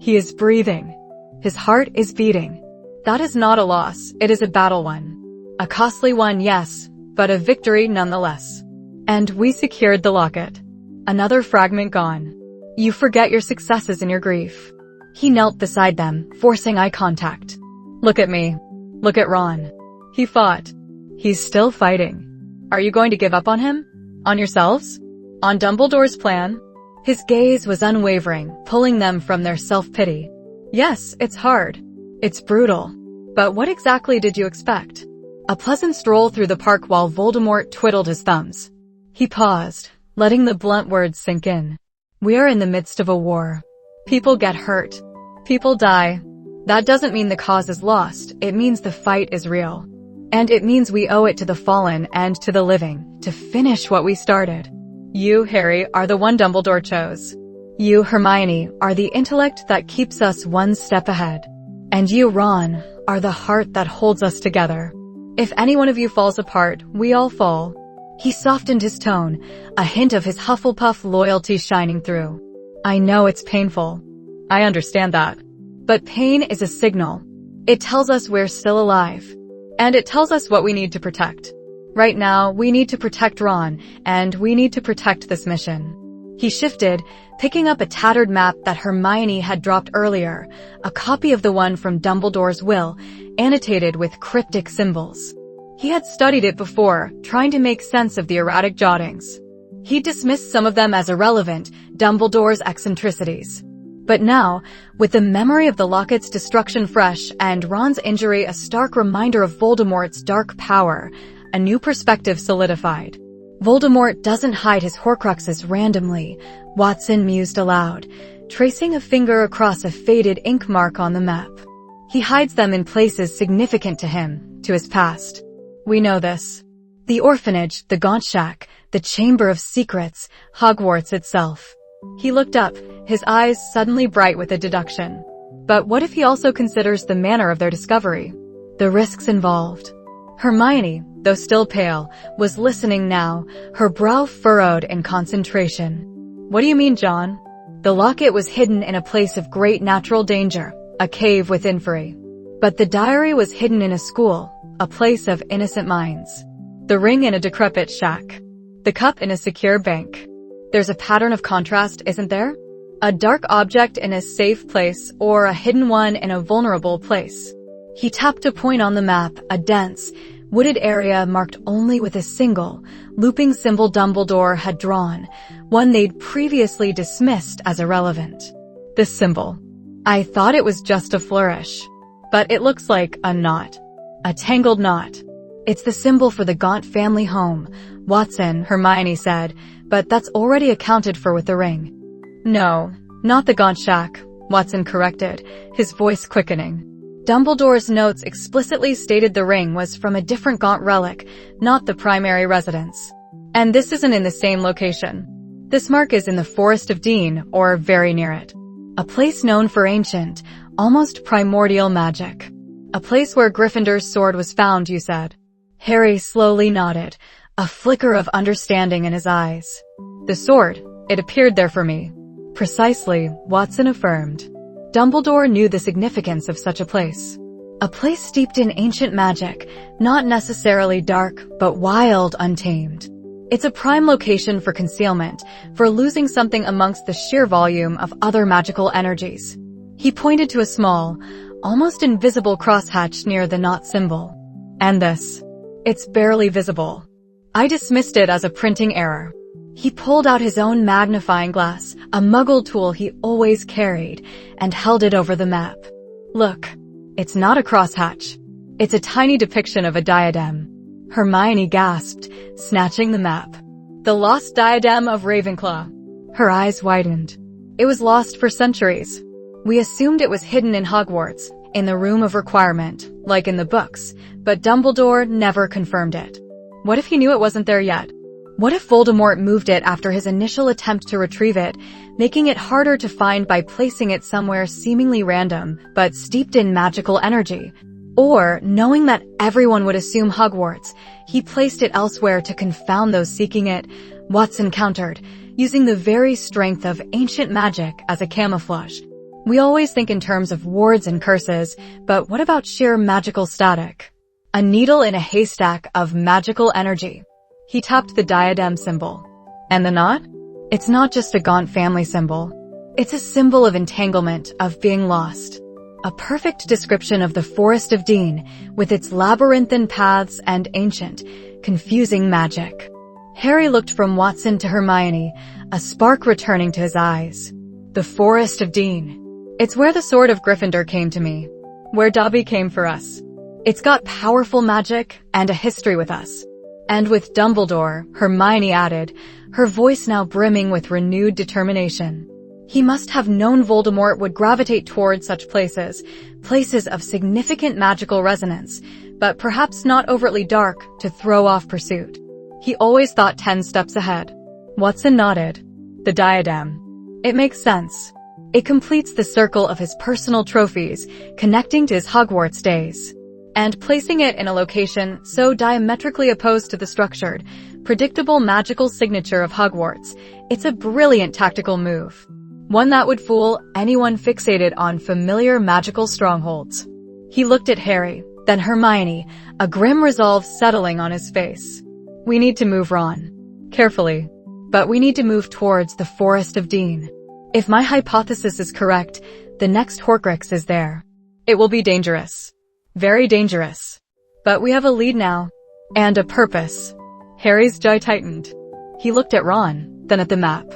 [SPEAKER 1] He is breathing. His heart is beating. That is not a loss, it is a battle won. A costly one, yes, but a victory nonetheless. And we secured the locket. Another fragment gone. You forget your successes in your grief. He knelt beside them, forcing eye contact. Look at me. Look at Ron. He fought. He's still fighting. Are you going to give up on him? On yourselves? On Dumbledore's plan? His gaze was unwavering, pulling them from their self-pity. Yes, it's hard. It's brutal. But what exactly did you expect? A pleasant stroll through the park while Voldemort twiddled his thumbs. He paused, letting the blunt words sink in. We are in the midst of a war. People get hurt. People die. That doesn't mean the cause is lost, it means the fight is real. And it means we owe it to the fallen and to the living, to finish what we started. You, Harry, are the one Dumbledore chose. You, Hermione, are the intellect that keeps us one step ahead. And you, Ron, are the heart that holds us together. If any one of you falls apart, we all fall. He softened his tone, a hint of his Hufflepuff loyalty shining through. I know it's painful. I understand that. But pain is a signal. It tells us we're still alive. And it tells us what we need to protect. Right now, we need to protect Ron, and we need to protect this mission. He shifted, picking up a tattered map that Hermione had dropped earlier, a copy of the one from Dumbledore's will, annotated with cryptic symbols. He had studied it before, trying to make sense of the erratic jottings. He dismissed some of them as irrelevant, Dumbledore's eccentricities. But now, with the memory of the locket's destruction fresh and Ron's injury a stark reminder of Voldemort's dark power, a new perspective solidified. Voldemort doesn't hide his Horcruxes randomly, Watson mused aloud, tracing a finger across a faded ink mark on the map. He hides them in places significant to him, to his past. We know this. The orphanage, the Gaunt Shack, the Chamber of Secrets, Hogwarts itself. He looked up, his eyes suddenly bright with a deduction. But what if he also considers the manner of their discovery? The risks involved. Hermione, though still pale, was listening now, her brow furrowed in concentration. What do you mean, John? The locket was hidden in a place of great natural danger, a cave with infamy. But the diary was hidden in a school, a place of innocent minds. The ring in a decrepit shack. The cup in a secure bank. There's a pattern of contrast, isn't there? A dark object in a safe place or a hidden one in a vulnerable place. He tapped a point on the map, a dense, wooded area marked only with a single, looping symbol Dumbledore had drawn, one they'd previously dismissed as irrelevant. This symbol. I thought it was just a flourish. But it looks like a knot. A tangled knot. It's the symbol for the Gaunt family home, Watson, Hermione said, but that's already accounted for with the ring. No, not the Gaunt Shack, Watson corrected, his voice quickening. Dumbledore's notes explicitly stated the ring was from a different Gaunt relic, not the primary residence. And this isn't in the same location. This mark is in the Forest of Dean, or very near it. A place known for ancient, almost primordial magic. A place where Gryffindor's sword was found, you said. Harry slowly nodded, a flicker of understanding in his eyes. The sword, it appeared there for me. Precisely, Watson affirmed. Dumbledore knew the significance of such a place. A place steeped in ancient magic, not necessarily dark, but wild, untamed. It's a prime location for concealment, for losing something amongst the sheer volume of other magical energies. He pointed to a small, almost invisible crosshatch near the knot symbol. And this. It's barely visible. I dismissed it as a printing error. He pulled out his own magnifying glass, a Muggle tool he always carried, and held it over the map. Look, it's not a crosshatch. It's a tiny depiction of a diadem. Hermione gasped, snatching the map. The lost diadem of Ravenclaw. Her eyes widened. It was lost for centuries. We assumed it was hidden in Hogwarts, in the Room of Requirement, like in the books, but Dumbledore never confirmed it. What if he knew it wasn't there yet? What if Voldemort moved it after his initial attempt to retrieve it, making it harder to find by placing it somewhere seemingly random, but steeped in magical energy? Or, knowing that everyone would assume Hogwarts, he placed it elsewhere to confound those seeking it, Watson countered, using the very strength of ancient magic as a camouflage. We always think in terms of wards and curses, but what about sheer magical static? A needle in a haystack of magical energy. He tapped the diadem symbol. And the knot? It's not just a Gaunt family symbol. It's a symbol of entanglement, of being lost. A perfect description of the Forest of Dean, with its labyrinthine paths and ancient, confusing magic. Harry looked from Watson to Hermione, a spark returning to his eyes. The Forest of Dean. It's where the sword of Gryffindor came to me. Where Dobby came for us. It's got powerful magic and a history with us. And with Dumbledore, Hermione added, her voice now brimming with renewed determination. He must have known Voldemort would gravitate toward such places, places of significant magical resonance, but perhaps not overtly dark to throw off pursuit. He always thought 10 steps ahead. Watson nodded. The diadem. It makes sense. It completes the circle of his personal trophies, connecting to his Hogwarts days. And placing it in a location so diametrically opposed to the structured, predictable magical signature of Hogwarts, it's a brilliant tactical move. One that would fool anyone fixated on familiar magical strongholds. He looked at Harry, then Hermione, a grim resolve settling on his face. We need to move, Ron. Carefully. But we need to move towards the Forest of Dean. If my hypothesis is correct, the next Horcrux is there. It will be dangerous. Very dangerous. But we have a lead now. And a purpose. Harry's jaw tightened. He looked at Ron, then at the map.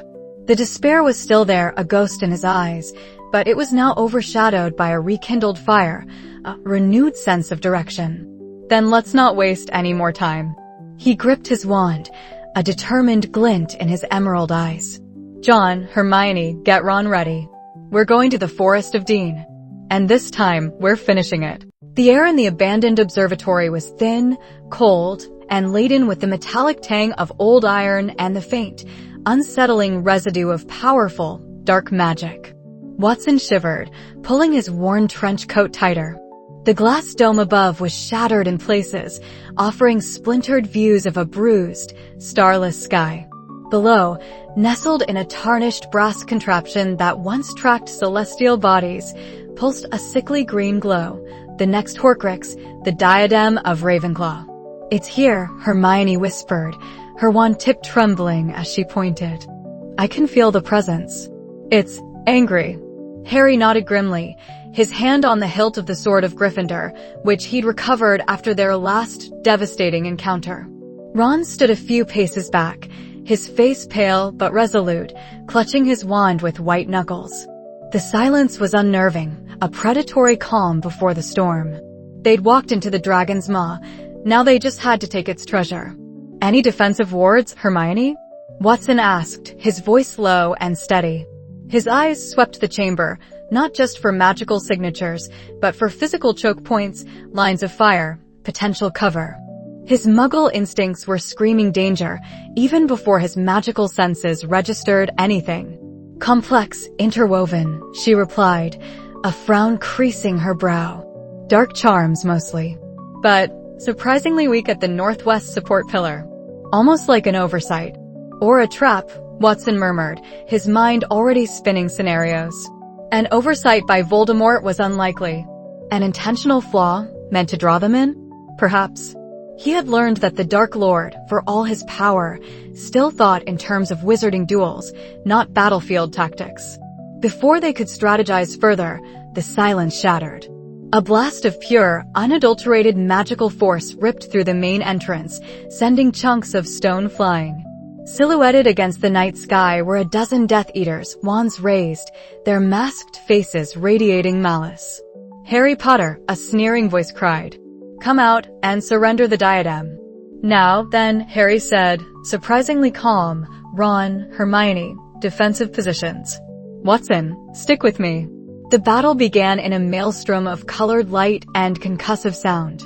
[SPEAKER 1] The despair was still there, a ghost in his eyes, but it was now overshadowed by a rekindled fire, a renewed sense of direction. Then let's not waste any more time. He gripped his wand, a determined glint in his emerald eyes. John, Hermione, get Ron ready. We're going to the Forest of Dean. And this time, we're finishing it. The air in the abandoned observatory was thin, cold, and laden with the metallic tang of old iron and the faint, unsettling residue of powerful, dark magic. Watson shivered, pulling his worn trench coat tighter. The glass dome above was shattered in places, offering splintered views of a bruised, starless sky. Below, nestled in a tarnished brass contraption that once tracked celestial bodies, pulsed a sickly green glow. The next Horcrux, the diadem of Ravenclaw. It's here, Hermione whispered, her wand tip trembling as she pointed. I can feel the presence. It's angry. Harry nodded grimly, his hand on the hilt of the sword of Gryffindor, which he'd recovered after their last devastating encounter. Ron stood a few paces back, his face pale but resolute, clutching his wand with white knuckles. The silence was unnerving, a predatory calm before the storm. They'd walked into the dragon's maw, now they just had to take its treasure. Any defensive wards, Hermione? Watson asked, his voice low and steady. His eyes swept the chamber, not just for magical signatures, but for physical choke points, lines of fire, potential cover. His Muggle instincts were screaming danger, even before his magical senses registered anything. "Complex, interwoven," she replied, a frown creasing her brow. "Dark charms, mostly. But surprisingly weak at the northwest support pillar. Almost like an oversight. Or a trap," Watson murmured, his mind already spinning scenarios. An oversight by Voldemort was unlikely. An intentional flaw, meant to draw them in? Perhaps. He had learned that the Dark Lord, for all his power, still thought in terms of wizarding duels, not battlefield tactics. Before they could strategize further, the silence shattered. A blast of pure, unadulterated magical force ripped through the main entrance, sending chunks of stone flying. Silhouetted against the night sky were a dozen Death Eaters, wands raised, their masked faces radiating malice. "Harry Potter," a sneering voice cried. "Come out and surrender the diadem." "Now, then," Harry said, surprisingly calm. "Ron, Hermione, defensive positions. Watson, stick with me." The battle began in a maelstrom of colored light and concussive sound.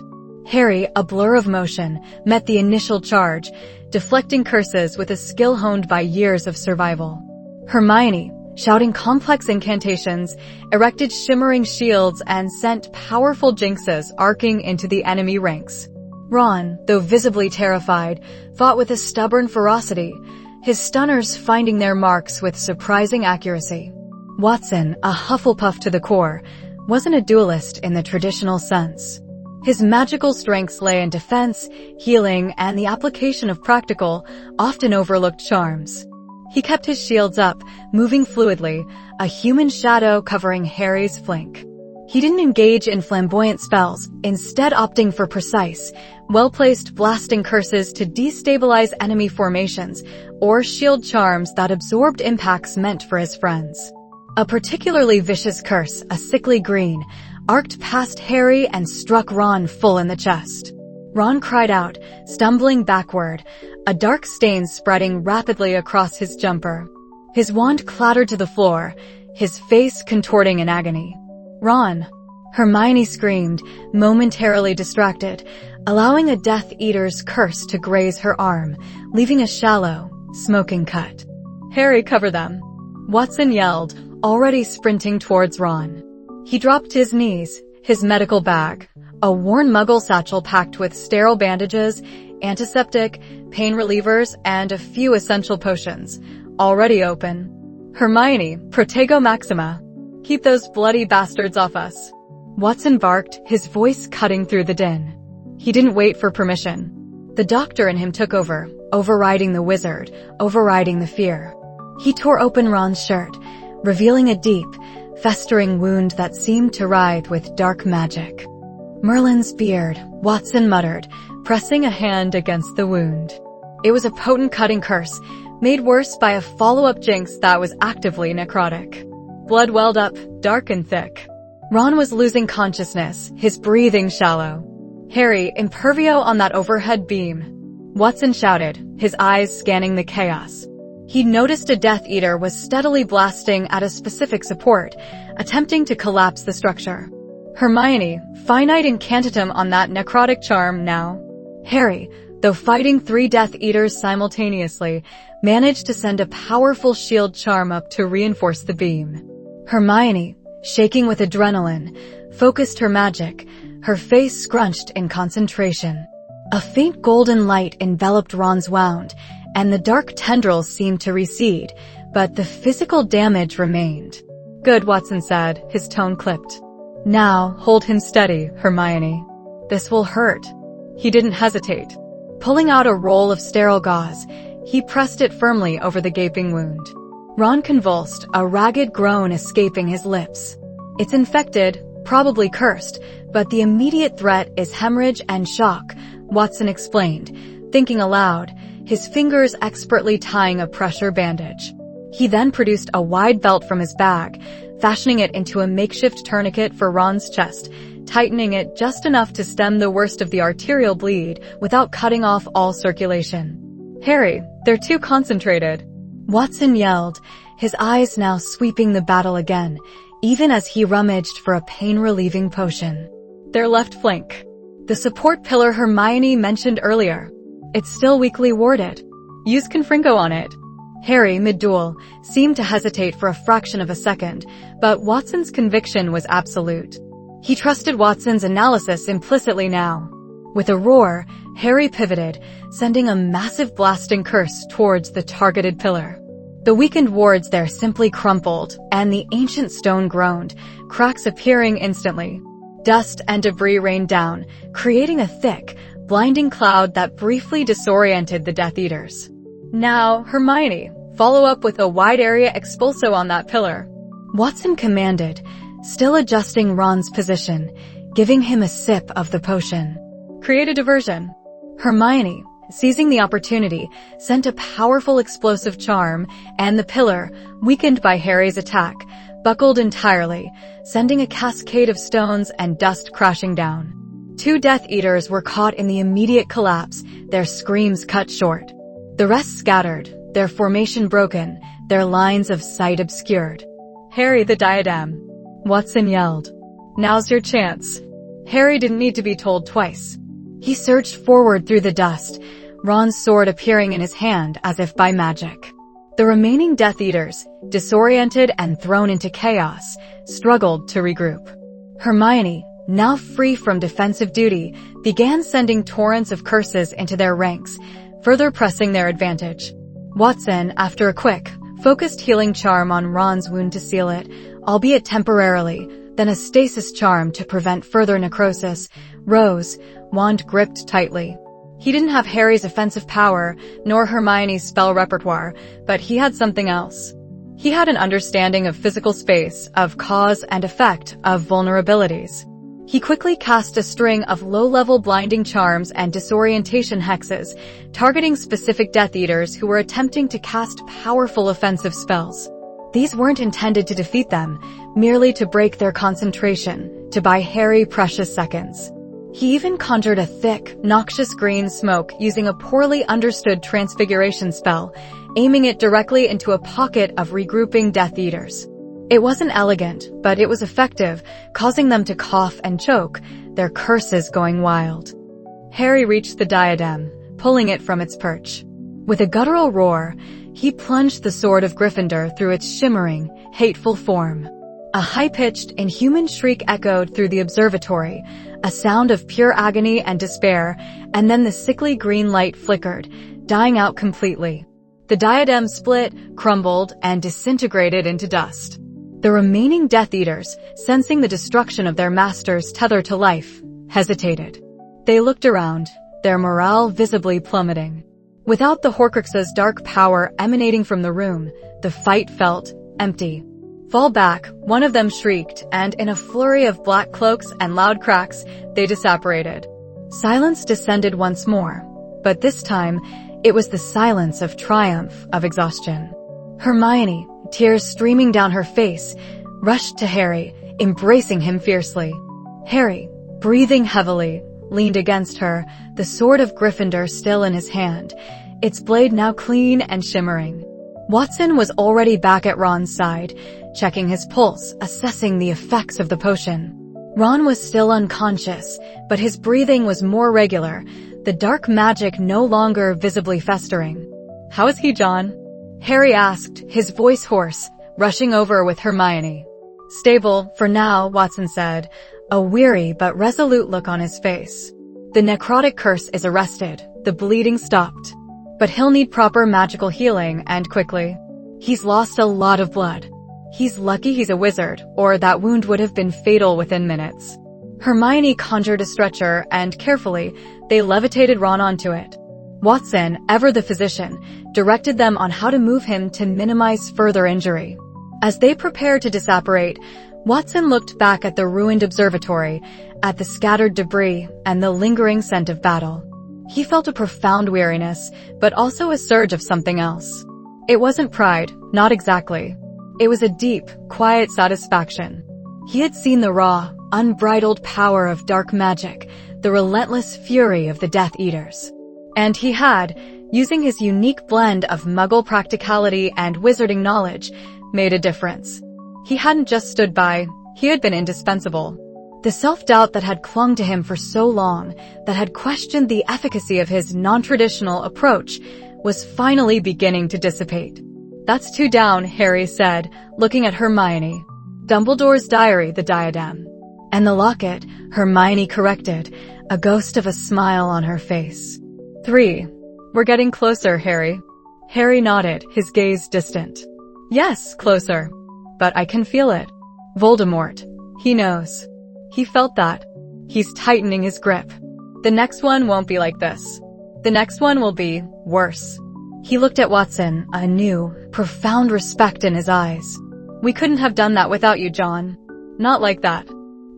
[SPEAKER 1] Harry, a blur of motion, met the initial charge, deflecting curses with a skill honed by years of survival. Hermione, shouting complex incantations, erected shimmering shields and sent powerful jinxes arcing into the enemy ranks. Ron, though visibly terrified, fought with a stubborn ferocity, his stunners finding their marks with surprising accuracy. Watson, a Hufflepuff to the core, wasn't a duelist in the traditional sense. His magical strengths lay in defense, healing, and the application of practical, often overlooked charms. He kept his shields up, moving fluidly, a human shadow covering Harry's flank. He didn't engage in flamboyant spells, instead opting for precise, well-placed blasting curses to destabilize enemy formations, or shield charms that absorbed impacts meant for his friends. A particularly vicious curse, a sickly green, arced past Harry and struck Ron full in the chest. Ron cried out, stumbling backward, a dark stain spreading rapidly across his jumper. His wand clattered to the floor, his face contorting in agony. "Ron!" Hermione screamed, momentarily distracted, allowing a Death Eater's curse to graze her arm, leaving a shallow, smoking cut. "Harry, cover them!" Watson yelled, already sprinting towards Ron. He dropped to his knees, his medical bag, a worn Muggle satchel packed with sterile bandages, antiseptic, pain relievers, and a few essential potions, already open. "Hermione, Protego Maxima. Keep those bloody bastards off us." Watson barked, his voice cutting through the din. He didn't wait for permission. The doctor in him took over, overriding the wizard, overriding the fear. He tore open Ron's shirt, revealing a deep, festering wound that seemed to writhe with dark magic. "Merlin's beard," Watson muttered, pressing a hand against the wound. It was a potent cutting curse, made worse by a follow-up jinx that was actively necrotic. Blood welled up, dark and thick. Ron was losing consciousness, his breathing shallow. "Harry, impervio on that overhead beam." Watson shouted, his eyes scanning the chaos. He'd noticed a Death Eater was steadily blasting at a specific support, attempting to collapse the structure. "Hermione, finite incantatem on that necrotic charm now." Harry, though fighting 3 Death Eaters simultaneously, managed to send a powerful shield charm up to reinforce the beam. Hermione, shaking with adrenaline, focused her magic, her face scrunched in concentration. A faint golden light enveloped Ron's wound, and the dark tendrils seemed to recede, but the physical damage remained. "Good," Watson said, his tone clipped. "Now, hold him steady, Hermione. This will hurt." He didn't hesitate. Pulling out a roll of sterile gauze, he pressed it firmly over the gaping wound. Ron convulsed, a ragged groan escaping his lips. "It's infected, probably cursed, but the immediate threat is hemorrhage and shock," Watson explained, thinking aloud, his fingers expertly tying a pressure bandage. He then produced a wide belt from his bag, fashioning it into a makeshift tourniquet for Ron's chest, tightening it just enough to stem the worst of the arterial bleed without cutting off all circulation. "Harry, they're too concentrated," Watson yelled, his eyes now sweeping the battle again, even as he rummaged for a pain-relieving potion. Their left flank. The support pillar Hermione mentioned earlier. It's still weakly warded. Use Confringo on it. Harry, mid-duel, seemed to hesitate for a fraction of a second, but Watson's conviction was absolute. He trusted Watson's analysis implicitly now. With a roar, Harry pivoted, sending a massive blasting curse towards the targeted pillar. The weakened wards there simply crumpled, and the ancient stone groaned, cracks appearing instantly. Dust and debris rained down, creating a thick, blinding cloud that briefly disoriented the Death Eaters. Now, Hermione, follow up with a wide-area expulso on that pillar. Watson commanded, still adjusting Ron's position, giving him a sip of the potion. Create a diversion. Hermione, seizing the opportunity, sent a powerful explosive charm, and the pillar, weakened by Harry's attack, buckled entirely, sending a cascade of stones and dust crashing down. 2 Death Eaters were caught in the immediate collapse, their screams cut short. The rest scattered, their formation broken, their lines of sight obscured. Harry the diadem. Watson yelled. Now's your chance. Harry didn't need to be told twice. He surged forward through the dust, Ron's sword appearing in his hand as if by magic. The remaining Death Eaters, disoriented and thrown into chaos, struggled to regroup. Hermione, now free from defensive duty, began sending torrents of curses into their ranks, further pressing their advantage. Watson, after a quick, focused healing charm on Ron's wound to seal it, albeit temporarily, then a stasis charm to prevent further necrosis, rose, wand gripped tightly. He didn't have Harry's offensive power, nor Hermione's spell repertoire, but he had something else. He had an understanding of physical space, of cause and effect, of vulnerabilities. He quickly cast a string of low-level blinding charms and disorientation hexes, targeting specific Death Eaters who were attempting to cast powerful offensive spells. These weren't intended to defeat them, merely to break their concentration, to buy Harry precious seconds. He even conjured a thick, noxious green smoke using a poorly understood transfiguration spell, aiming it directly into a pocket of regrouping Death Eaters. It wasn't elegant, but it was effective, causing them to cough and choke, their curses going wild. Harry reached the diadem, pulling it from its perch. With a guttural roar, he plunged the sword of Gryffindor through its shimmering, hateful form. A high-pitched, inhuman shriek echoed through the observatory, a sound of pure agony and despair, and then the sickly green light flickered, dying out completely. The diadem split, crumbled, and disintegrated into dust. The remaining Death Eaters, sensing the destruction of their master's tether to life, hesitated. They looked around, their morale visibly plummeting. Without the Horcrux's dark power emanating from the room, the fight felt empty. Fall back, one of them shrieked, and in a flurry of black cloaks and loud cracks, they disapparated. Silence descended once more, but this time, it was the silence of triumph, of exhaustion. Hermione, tears streaming down her face, rushed to Harry, embracing him fiercely. Harry, breathing heavily, leaned against her, the sword of Gryffindor still in his hand, its blade now clean and shimmering. Watson was already back at Ron's side, checking his pulse, assessing the effects of the potion. Ron was still unconscious, but his breathing was more regular, the dark magic no longer visibly festering. "How is he, John?" Harry asked, his voice hoarse, rushing over with Hermione. "Stable, for now," Watson said, a weary but resolute look on his face. "The necrotic curse is arrested, the bleeding stopped. But he'll need proper magical healing, and quickly. He's lost a lot of blood. He's lucky he's a wizard, or that wound would have been fatal within minutes." Hermione conjured a stretcher, and carefully, they levitated Ron onto it. Watson, ever the physician, directed them on how to move him to minimize further injury. As they prepared to disapparate, Watson looked back at the ruined observatory, at the scattered debris, and the lingering scent of battle. He felt a profound weariness, but also a surge of something else. It wasn't pride, not exactly. It was a deep, quiet satisfaction. He had seen the raw, unbridled power of dark magic, the relentless fury of the Death Eaters. And he had, using his unique blend of Muggle practicality and wizarding knowledge, made a difference. He hadn't just stood by, he had been indispensable. The self-doubt that had clung to him for so long, that had questioned the efficacy of his non-traditional approach, was finally beginning to dissipate. "That's two down," Harry said, looking at Hermione. "Dumbledore's diary, the diadem. And the locket," Hermione corrected, a ghost of a smile on her face. "3. We're getting closer, Harry." Harry nodded, his gaze distant. "Yes, closer. But I can feel it. Voldemort. He knows. He felt that. He's tightening his grip. The next one won't be like this. The next one will be worse." He looked at Watson, a new, profound respect in his eyes. "We couldn't have done that without you, John. Not like that."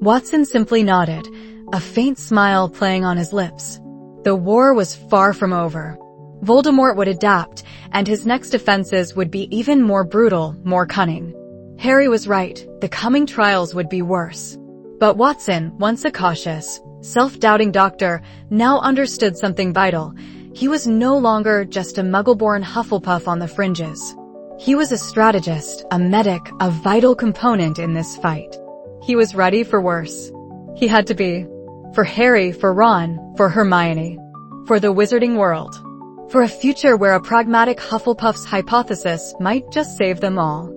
[SPEAKER 1] Watson simply nodded, a faint smile playing on his lips. The war was far from over. Voldemort would adapt, and his next offenses would be even more brutal, more cunning. Harry was right, the coming trials would be worse. But Watson, once a cautious, self-doubting doctor, now understood something vital. He was no longer just a Muggle-born Hufflepuff on the fringes. He was a strategist, a medic, a vital component in this fight. He was ready for worse. He had to be. For Harry, for Ron, for Hermione. For the wizarding world. For a future where a pragmatic Hufflepuff's hypothesis might just save them all.